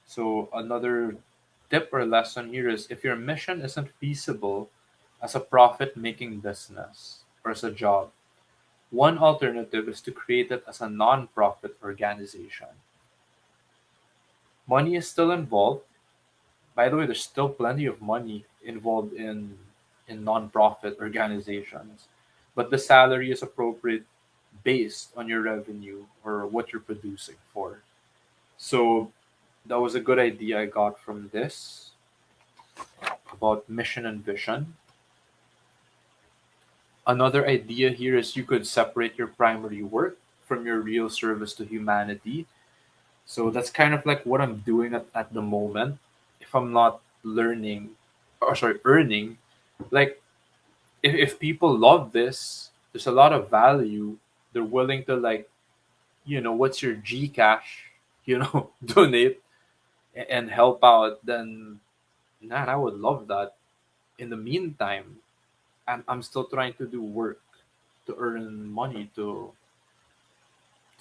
Speaker 1: So another tip or lesson here is if your mission isn't feasible as a profit making business or as a job, one alternative is to create it as a non-profit organization. Money is still involved. By the way, there's still plenty of money involved in non-profit organizations, but the salary is appropriate based on your revenue or what you're producing for. So that was a good idea I got from this about mission and vision. Another idea here is you could separate your primary work from your real service to humanity. So that's kind of like what I'm doing at the moment. If I'm not learning, or sorry, earning, like if people love this, there's a lot of value. They're willing to, like, what's your Gcash, donate and help out, then man, I would love that. In the meantime, I'm still trying to do work to earn money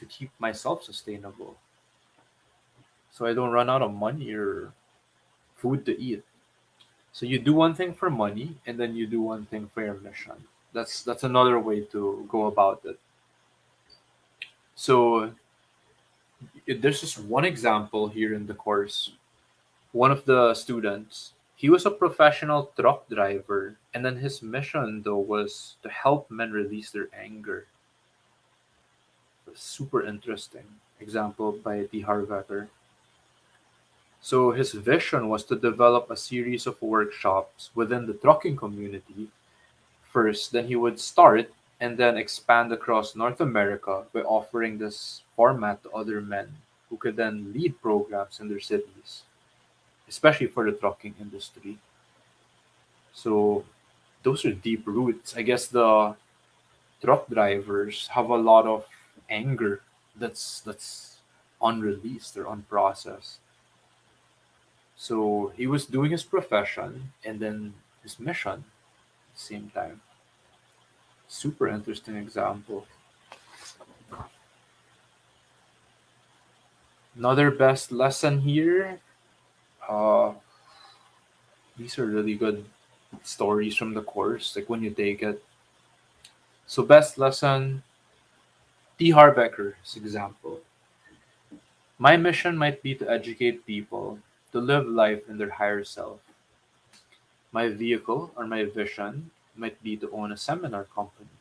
Speaker 1: to keep myself sustainable, so I don't run out of money or food to eat. So you do one thing for money, and then you do one thing for your mission. That's another way to go about it. So there's just one example here in the course. One of the students, he was a professional truck driver, and then his mission though was to help men release their anger. Super interesting example by the Harv Eker. So his vision was to develop a series of workshops within the trucking community first, then he would start and then expand across North America by offering this format to other men who could then lead programs in their cities, especially for the trucking industry. So those are deep roots. I guess the truck drivers have a lot of anger that's unreleased or unprocessed. So he was doing his profession and then his mission at the same time. Super interesting example. Another best lesson here. Uh, these are really good stories from the course, like when you take it. So, best lesson, T. Harv Eker's example. My mission might be to educate people to live life in their higher self. My vehicle or my vision might be to own a seminar company,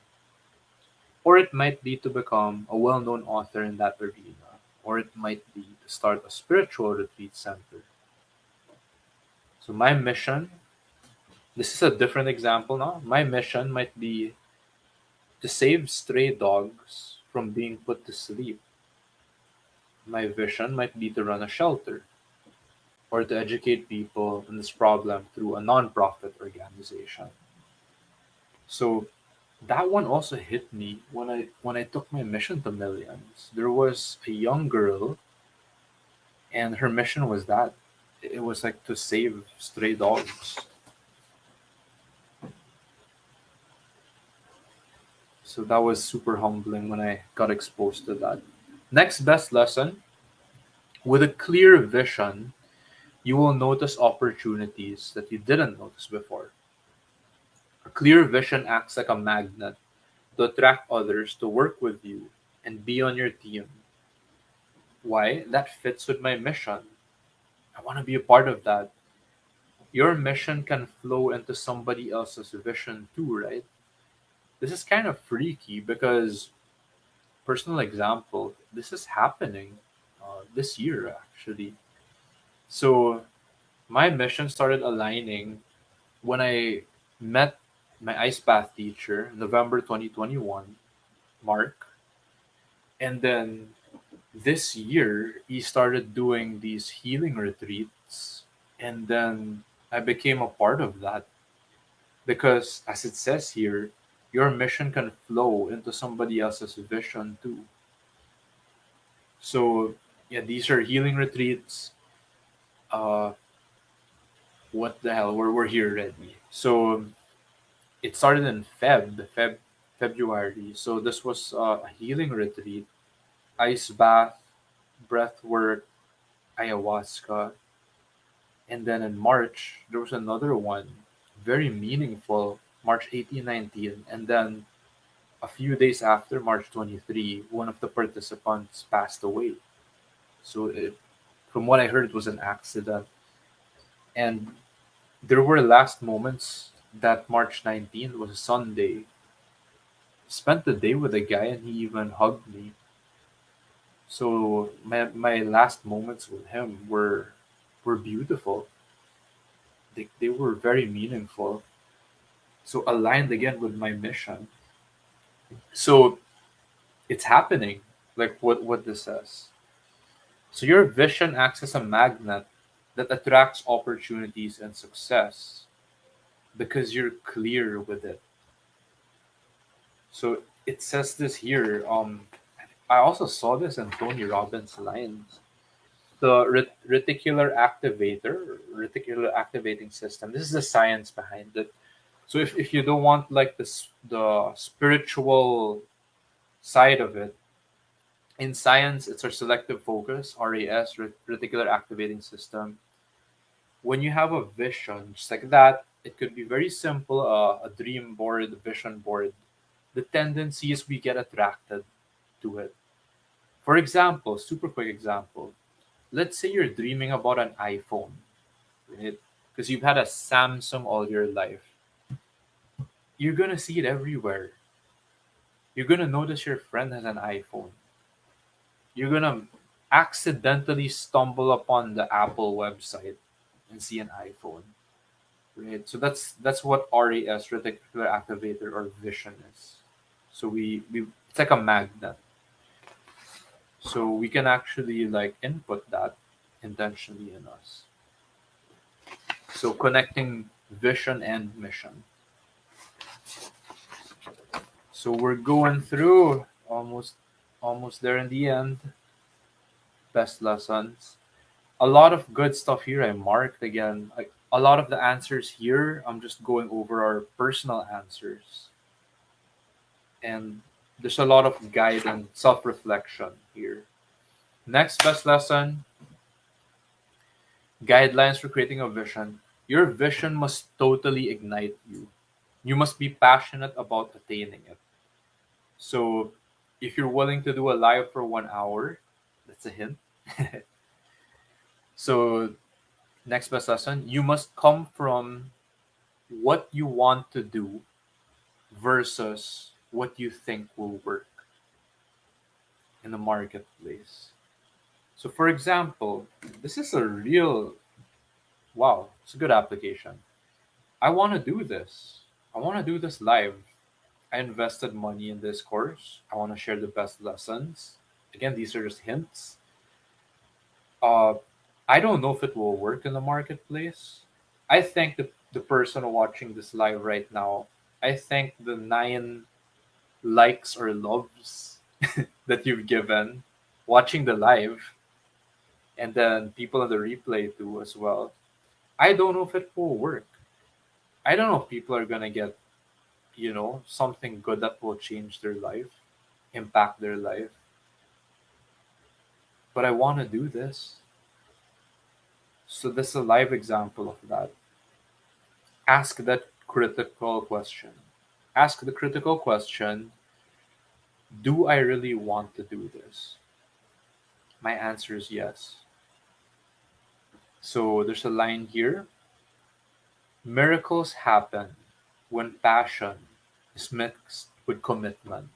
Speaker 1: or it might be to become a well known author in that arena, or it might be to start a spiritual retreat center. So, my mission, this is a different example now. My mission might be to save stray dogs from being put to sleep. My vision might be to run a shelter or to educate people on this problem through a nonprofit organization. So that one also hit me when I took my mission to millions. There was a young girl and her mission was that it was like to save stray dogs. So that was super humbling when I got exposed to that. Next best lesson, with a clear vision, you will notice opportunities that you didn't notice before. A clear vision acts like a magnet to attract others to work with you and be on your team. Why? That fits with my mission. I want to be a part of that. Your mission can flow into somebody else's vision too, right? This is kind of freaky because, personal example, this is happening this year actually. So, my mission started aligning when I met my ice bath teacher, November 2021, Mark. And then this year, he started doing these healing retreats. And then I became a part of that because, as it says here, your mission can flow into somebody else's vision too. So, yeah, these are healing retreats. Uh, what the hell? We're here already. So, it started in February. So this was a healing retreat, ice bath, breath work, ayahuasca, and then in March there was another one, very meaningful, March 18, 19, and then a few days after March 23, one of the participants passed away. So from what I heard, it was an accident, and there were last moments that March 19th was a Sunday. Spent the day with a guy and he even hugged me. So my last moments with him were beautiful. They were very meaningful. So aligned again with my mission. So it's happening, like what this says. So your vision acts as a magnet that attracts opportunities and success because you're clear with it. So it says this here. I also saw this in Tony Robbins' lines. The reticular activating system. This is the science behind it. So if you don't want like this the spiritual side of it, In science, it's our selective focus, RAS, reticular activating system. When you have a vision, just like that, it could be very simple, a dream board, a vision board. The tendency is we get attracted to it. For example, super quick example. Let's say you're dreaming about an iPhone, right? Because you've had a Samsung all your life. You're gonna see it everywhere. You're gonna notice your friend has an iPhone. You're gonna accidentally stumble upon the Apple website and see an iPhone. Right. So that's what RAS, reticular activator or vision is. So we it's like a magnet. So we can actually like input that intentionally in us. So connecting vision and mission. So we're going through almost there in the end. Best lessons. A lot of good stuff here I marked again. Like a lot of the answers here, I'm just going over our personal answers. And there's a lot of guide and self-reflection here. Next best lesson, guidelines for creating a vision. Your vision must totally ignite you. You must be passionate about attaining it. So if you're willing to do a live for 1 hour, that's a hint. So next best lesson, you must come from what you want to do versus what you think will work in the marketplace. So for example, this is a real wow, it's a good application. I want to do this. I want to do this live. I invested money in this course. I want to share the best lessons. Again, these are just hints. Uh, I don't know if it will work in the marketplace. I think the person watching this live right now, I think the 9 likes or loves that you've given watching the live, and then people in the replay too as well. I don't know if it will work. I don't know if people are gonna get, something good that will change their life, impact their life. But I want to do this. So this is a live example of that. Ask that critical question. Ask the critical question, do I really want to do this? My answer is yes. So there's a line here. Miracles happen when passion is mixed with commitment.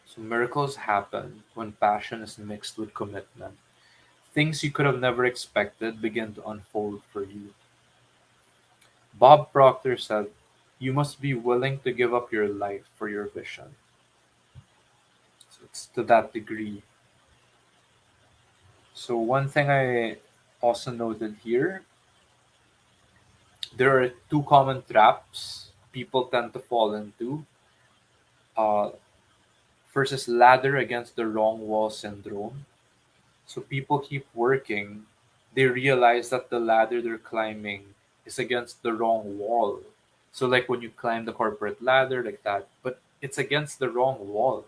Speaker 1: So miracles happen when passion is mixed with commitment. Things you could have never expected begin to unfold for you. Bob Proctor said, you must be willing to give up your life for your vision. So it's to that degree. So one thing I also noted here, there are two common traps people tend to fall into. Uh, First is ladder against the wrong wall syndrome. So people keep working, they realize that the ladder they're climbing is against the wrong wall. So like when you climb the corporate ladder like that, but it's against the wrong wall.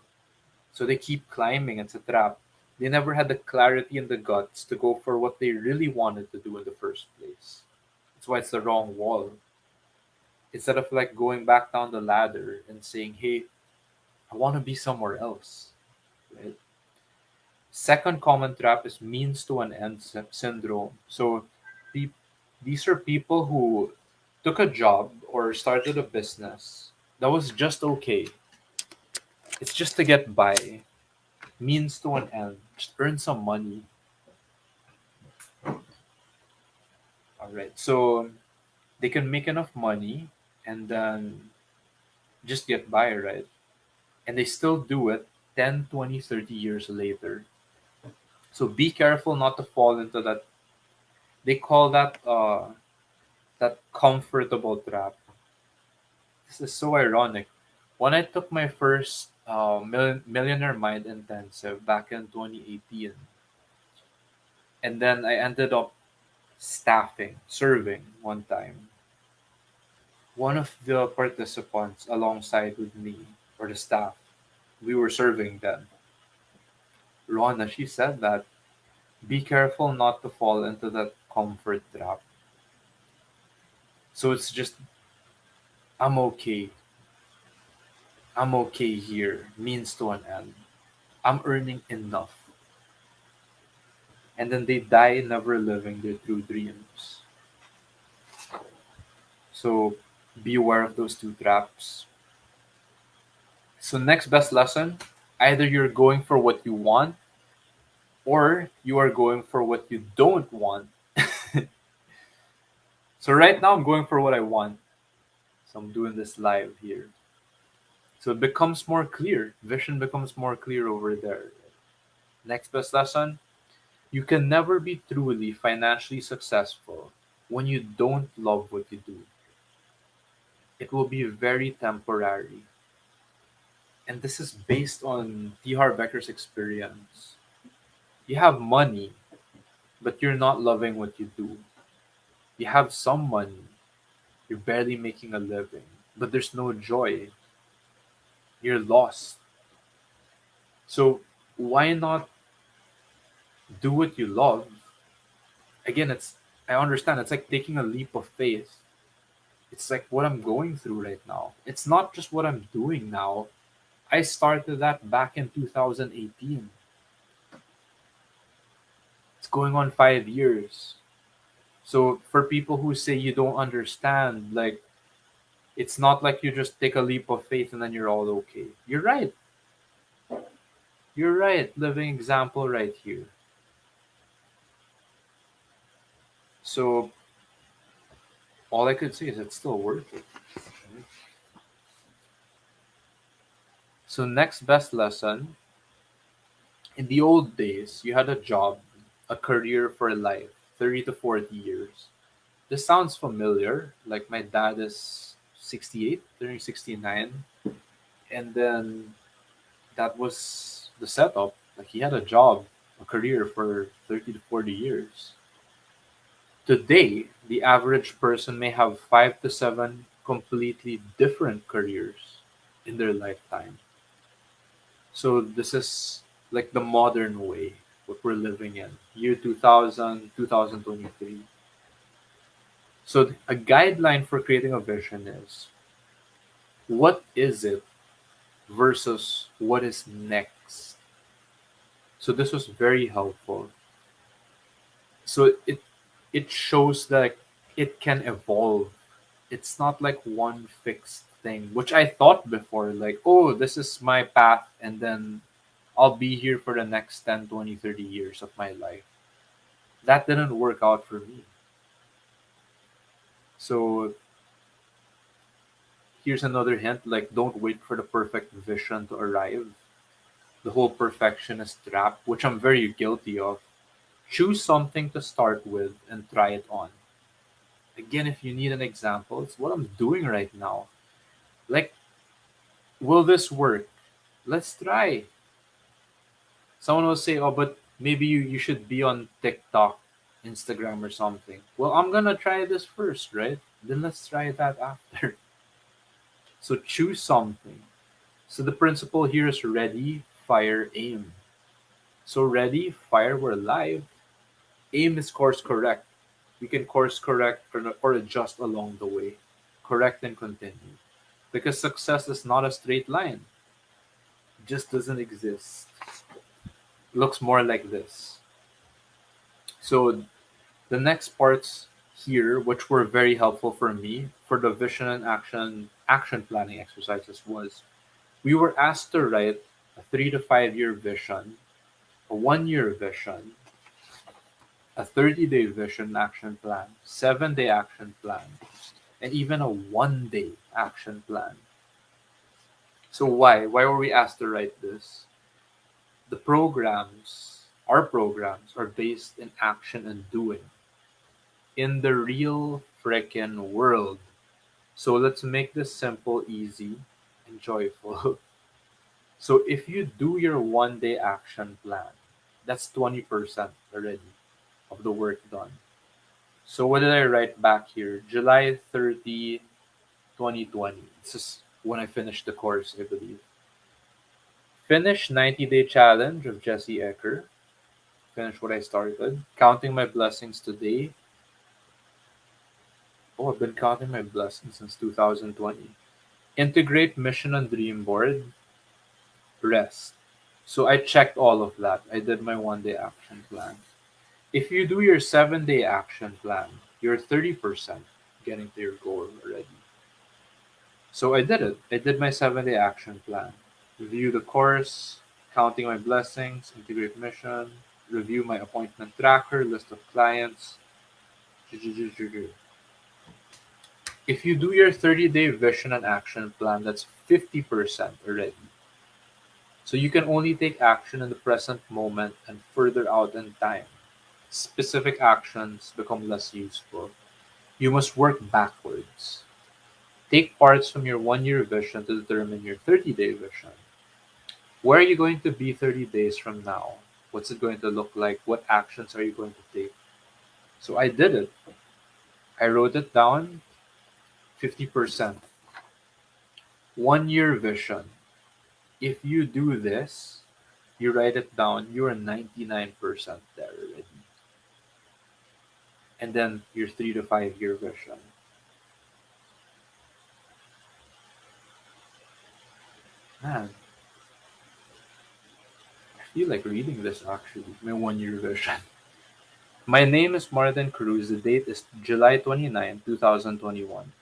Speaker 1: So they keep climbing, it's a trap. They never had the clarity and the guts to go for what they really wanted to do in the first place. That's why it's the wrong wall. Instead of like going back down the ladder and saying, hey, I want to be somewhere else. Right? Second common trap is means to an end syndrome. So pe- these are people who took a job or started a business that was just okay. It's just to get by, means to an end, just earn some money. All right. So they can make enough money and then just get by, right? And they still do it 10, 20, 30 years later. So be careful not to fall into that. They call that comfortable trap. This is so ironic. When I took my first Millionaire Mind Intensive back in 2018, and then I ended up serving one time. One of the participants alongside with me, or the staff, we were serving then. Rona, she said that be careful not to fall into that comfort trap. So it's just, I'm okay. I'm okay here means to an end. I'm earning enough. And then they die never living their true dreams. So be aware of those two traps. So, next best lesson, either you're going for what you want or you are going for what you don't want. So, right now, I'm going for what I want. So, I'm doing this live here. So, it becomes more clear. Vision becomes more clear over there. Next best lesson, you can never be truly financially successful when you don't love what you do. It will be very temporary. And this is based on T. Harv Eker's experience. You have money, but you're not loving what you do. You have some money, you're barely making a living, but there's no joy. You're lost. So why not do what you love? Again, I understand it's like taking a leap of faith. It's like what I'm going through right now. It's not just what I'm doing now. I started that back in 2018. It's going on 5 years. So for people who say you don't understand, like it's not like you just take a leap of faith and then you're all okay. You're right. You're right. Living example right here. So all I could say is it's still worth it. So next best lesson. In the old days, you had a job, a career for life, 30 to 40 years. This sounds familiar. Like my dad is 68, turning 69. And then that was the setup. Like he had a job, a career for 30 to 40 years. Today, the average person may have 5 to 7 completely different careers in their lifetime. So this is like the modern way, what we're living in, year 2000, 2023. So a guideline for creating a vision is what is it versus what is next. So this was very helpful. So it shows that it can evolve. It's not like one fixed thing, which I thought before, like, oh, this is my path, and then I'll be here for the next 10, 20, 30 years of my life. That didn't work out for me. So here's another hint, like, don't wait for the perfect vision to arrive. The whole perfectionist trap, which I'm very guilty of. Choose something to start with and try it on. Again, if you need an example, it's what I'm doing right now. Like, will this work? Let's try. Someone will say, oh, but maybe you should be on TikTok, Instagram, or something. Well, I'm gonna try this first, right? Then let's try that after. So choose something. So the principle here is ready, fire, aim. So ready, fire, we're live. Aim is course correct. We can course correct or adjust along the way. Correct and continue. Because success is not a straight line. It just doesn't exist. It looks more like this. So the next parts here, which were very helpful for me for the vision and action planning exercises, was we were asked to write a 3 to 5 year vision, a 1 year vision, a 30-day vision action plan, 7 day action plan, and even a 1 day action plan. So why? Why were we asked to write this? The programs, our programs, are based in action and doing in the real frickin' world. So let's make this simple, easy, and joyful. So if you do your 1 day action plan, that's 20% already of the work done. So what did I write back here? July 30, 2020. This is when I finished the course, I believe. Finish 90-day challenge of Jesse Eker. Finish what I started. Counting my blessings today. Oh, I've been counting my blessings since 2020. Integrate mission and dream board. Rest. So I checked all of that. I did my 1 day action plan. If you do your 7 day action plan, you're 30% getting to your goal already. So I did it. I did my 7 day action plan. Review the course, counting my blessings, integrate mission, review my appointment tracker, list of clients. If you do your 30-day vision and action plan, that's 50% already. So you can only take action in the present moment and further out in time. Specific actions become less useful. You must work backwards. Take parts from your 1 year vision to determine your 30-day vision. Where are you going to be 30 days from now? What's it going to look like? What actions are you going to take? So I did it. I wrote it down 50%. 1 year vision. If you do this, you write it down, you're 99% there already. And then your 3 to 5 year vision. Man, I feel like reading this actually. My 1 year vision. My name is Martin Cruz. The date is July 29, 2021.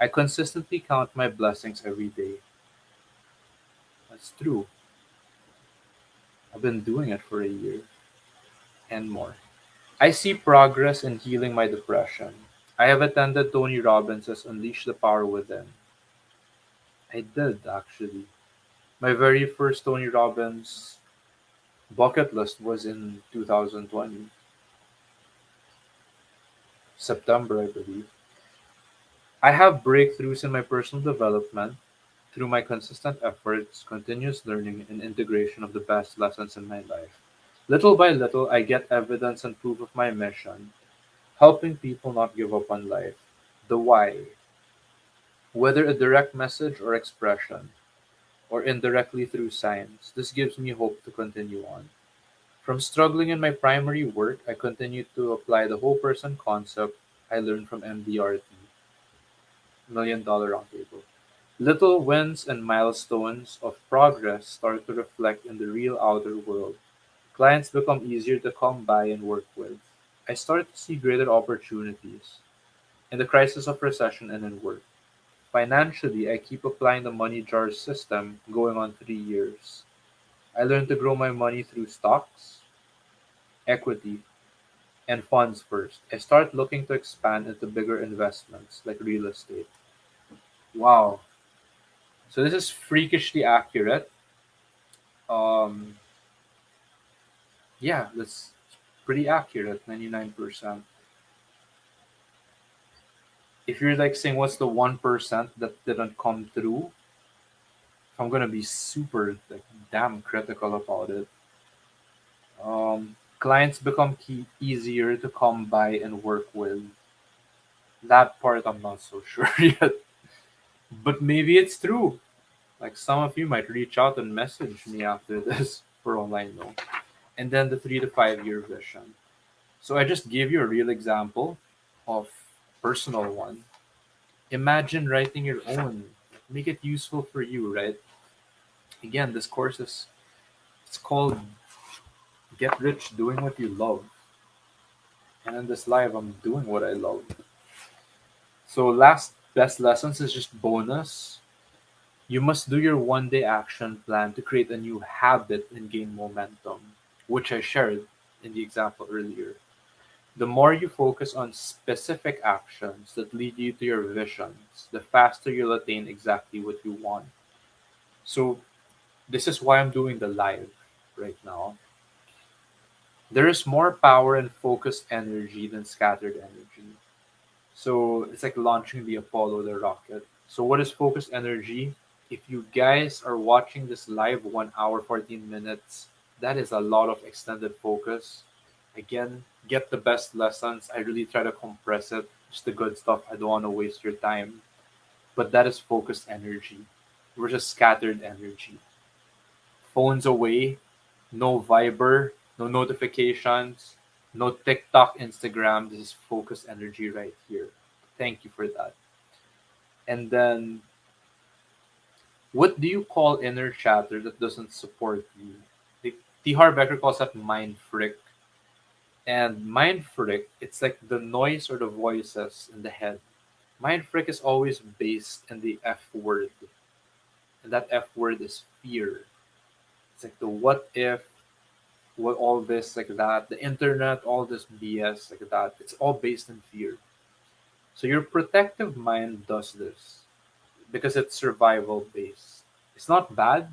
Speaker 1: I consistently count my blessings every day. That's true. I've been doing it for a year and more. I see progress in healing my depression. I have attended Tony Robbins' Unleash the Power Within. I did, actually. My very first Tony Robbins bucket list was in 2020, September, I believe. I have breakthroughs in my personal development through my consistent efforts, continuous learning, and integration of the best lessons in my life. Little by little, I get evidence and proof of my mission, helping people not give up on life. The why, whether a direct message or expression, or indirectly through science, this gives me hope to continue on. From struggling in my primary work, I continue to apply the whole person concept I learned from MDRT, Million Dollar Roundtable. Little wins and milestones of progress start to reflect in the real outer world. Clients become easier to come by and work with. I start to see greater opportunities in the crisis of recession and in work. Financially, I keep applying the money jar system going on 3 years. I learned to grow my money through stocks, equity, and funds first. I start looking to expand into bigger investments like real estate. Wow. So this is freakishly accurate. Um, yeah, that's pretty accurate, 99%. If you're like saying what's the 1% that didn't come through, I'm gonna be super like damn critical about it. Clients become easier to come by and work with. That part I'm not so sure yet, but maybe it's true. Like some of you might reach out and message me after this for all I know. And then the 3 to 5 year vision. So I just gave you a real example of personal one. Imagine writing your own. Make it useful for you, right? Again, this course is it's called Get Rich Doing What You Love. And in this live I'm doing what I love. So last best lessons is just bonus. You must do your 1 day action plan to create a new habit and gain momentum, which I shared in the example earlier. The more you focus on specific actions that lead you to your visions, the faster you'll attain exactly what you want. So, this is why I'm doing the live right now. There is more power in focused energy than scattered energy. So, it's like launching the Apollo, the rocket. So, what is focused energy? If you guys are watching this live 1 hour, 14 minutes, that is a lot of extended focus. Again, get the best lessons. I really try to compress it, just the good stuff. I don't want to waste your time. But that is focused energy versus scattered energy. phones away, no Viber, no notifications, no TikTok, Instagram. This is focused energy right here. Thank you for that. And then, what do you call inner chatter that doesn't support you? The Harv Eker calls that Mindfrick. And Mindfrick, it's like the noise or the voices in the head. Mindfrick is always based in the F word. And that F word is fear. It's like the what if, what all this, like that, the internet, all this BS, like that. It's all based in fear. So your protective mind does this because it's survival based. It's not bad,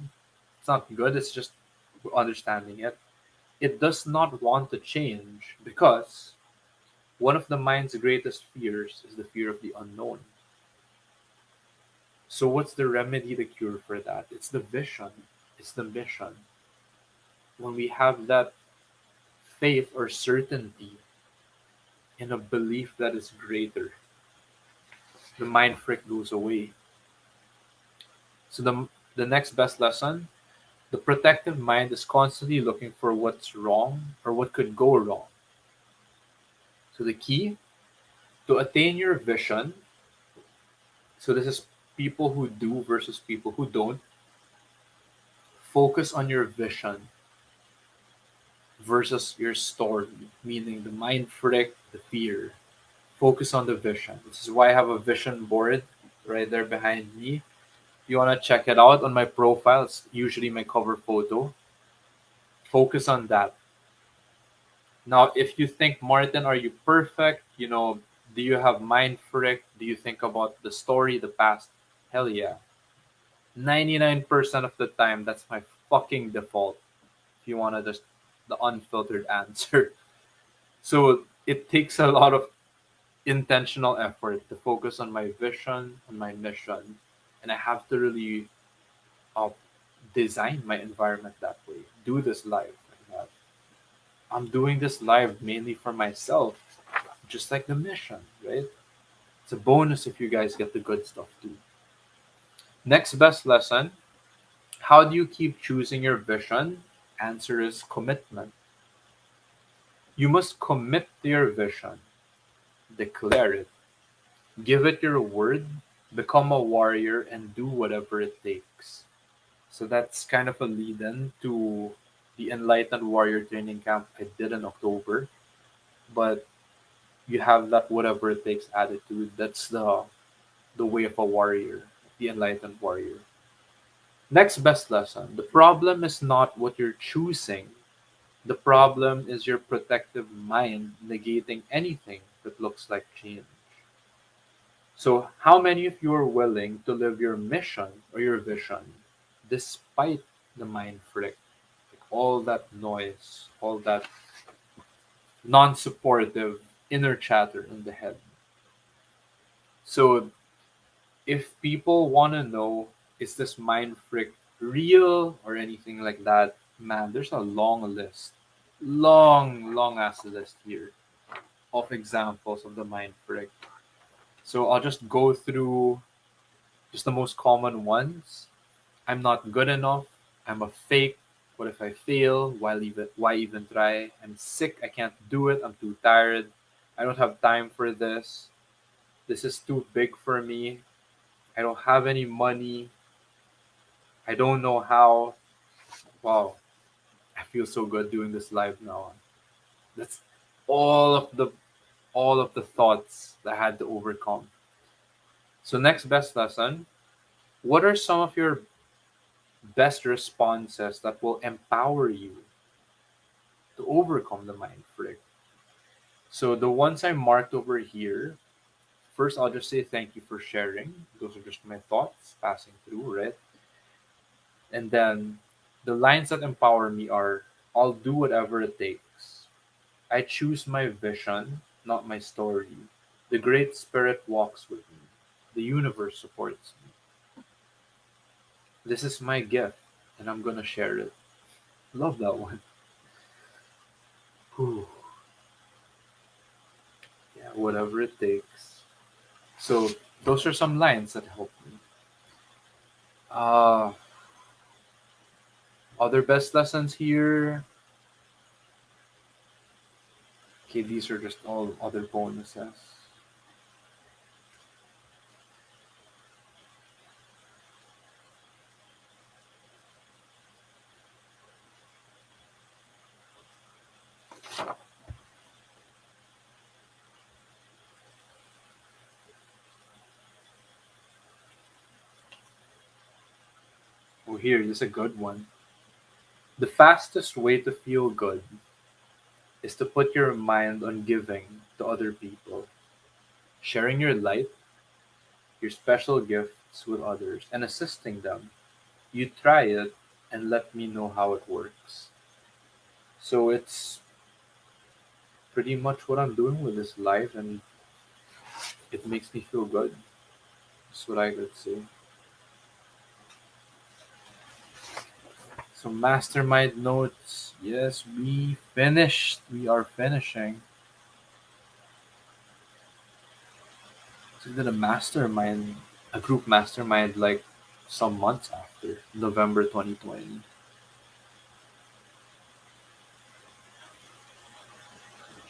Speaker 1: it's not good, it's just understanding it. It does not want to change because one of the mind's greatest fears is the fear of the unknown. So, what's the remedy, the cure for that? It's the vision, it's the mission. When we have that faith or certainty in a belief that is greater, the mind freak goes away. So, the next best lesson, the protective mind is constantly looking for what's wrong or what could go wrong. So, the key to attain your vision, so this is people who do versus people who don't, focus on your vision versus your story, meaning the mind freak, the fear. Focus on the vision. This is why I have a vision board right there behind me. If you want to check it out on my profile, it's usually my cover photo. Focus on that. Now, if you think, Martin, are you perfect? Do you have mind freak? Do you think about the story, the past? Hell yeah. 99% of the time, that's my fucking default. If you want to just the unfiltered answer. So it takes a lot of intentional effort to focus on my vision, on my mission, and I have to really uh, design my environment that way. Do this live like that. I'm doing this live mainly for myself, just like the mission, right? It's a bonus if you guys get the good stuff too. Next best lesson, how do you keep choosing your vision? Answer is commitment. You must commit to your vision, declare it, give it your word, become a warrior, and do whatever it takes. So that's kind of a lead in to the Enlightened Warrior training camp I did in October. But you have that whatever it takes attitude. That's the way of a warrior, the Enlightened Warrior. Next best lesson. The problem is not what you're choosing. The problem is your protective mind negating anything that looks like change. So, how many of you are willing to live your mission or your vision despite the mind freak? Like all that noise, all that non supportive inner chatter in the head. So, if people want to know, is this mind freak real or anything like that? Man, there's a long list, long ass list here of examples of the mind freak. So I'll just go through just the most common ones. I'm not good enough. I'm a fake. What if I fail? Why even try? I'm sick. I can't do it. I'm too tired. I don't have time for this. This is too big for me. I don't have any money. I don't know how. Wow, I feel so good doing this live now. That's all of the all of the thoughts that I had to overcome. So next best lesson. What are some of your best responses that will empower you to overcome the mind freak? So the ones I marked over here, first I'll just say thank you for sharing. Those are just my thoughts passing through, right? And then the lines that empower me are I'll do whatever it takes. I choose my vision, not my story. The Great Spirit walks with me. The universe supports me. This is my gift, and I'm gonna share it. Love that one. Whew. Yeah, whatever it takes. So those are some lines that help me. Uh, Other best lessons here. Okay, these are just all other bonuses. Oh, here, this is a good one. The fastest way to feel good is to put your mind on giving to other people, sharing your light, your special gifts with others, and assisting them. You try it and let me know how it works. So it's pretty much what I'm doing with this life, and it makes me feel good. That's what I could say. So, mastermind notes. Yes, we finished. We are finishing. So, we did a mastermind, a group mastermind, like some months after November 2020.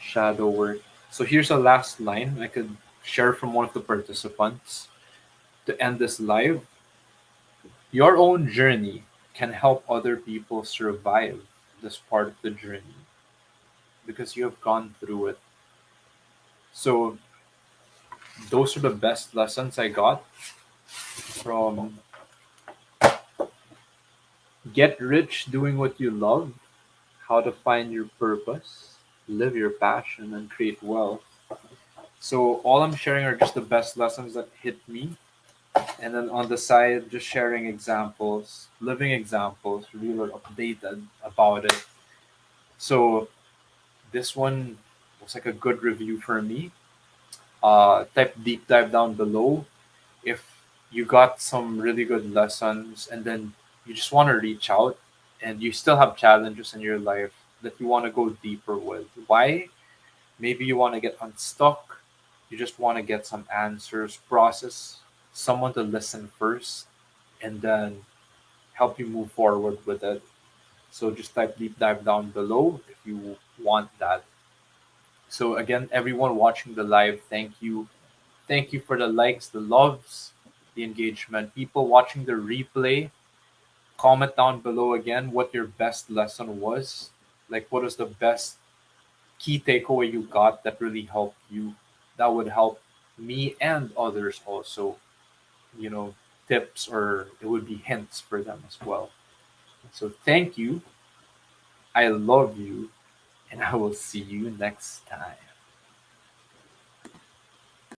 Speaker 1: Shadow work. So, here's a last line I could share from one of the participants to end this live. Your own journey can help other people survive this part of the journey because you have gone through it. So, those are the best lessons I got from Get Rich Doing What You Love, How to Find Your Purpose, Live Your Passion, and Create Wealth. So, all I'm sharing are just the best lessons that hit me. And then on the side, just sharing examples, living examples, real or updated about it. So, this one was like a good review for me. Type deep dive down below if you got some really good lessons and then you just want to reach out and you still have challenges in your life that you want to go deeper with. Why? Maybe you want to get unstuck, you just want to get some answers, process, someone to listen first, and then help you move forward with it. So just type deep dive down below if you want that. So again, everyone watching the live, thank you. Thank you for the likes, the loves, the engagement. People watching the replay, comment down below again what your best lesson was. Like, what was the best key takeaway you got that really helped you? That would help me and others also, you know, tips or it would be hints for them as well. So, thank you. I love you, and I will see you next time.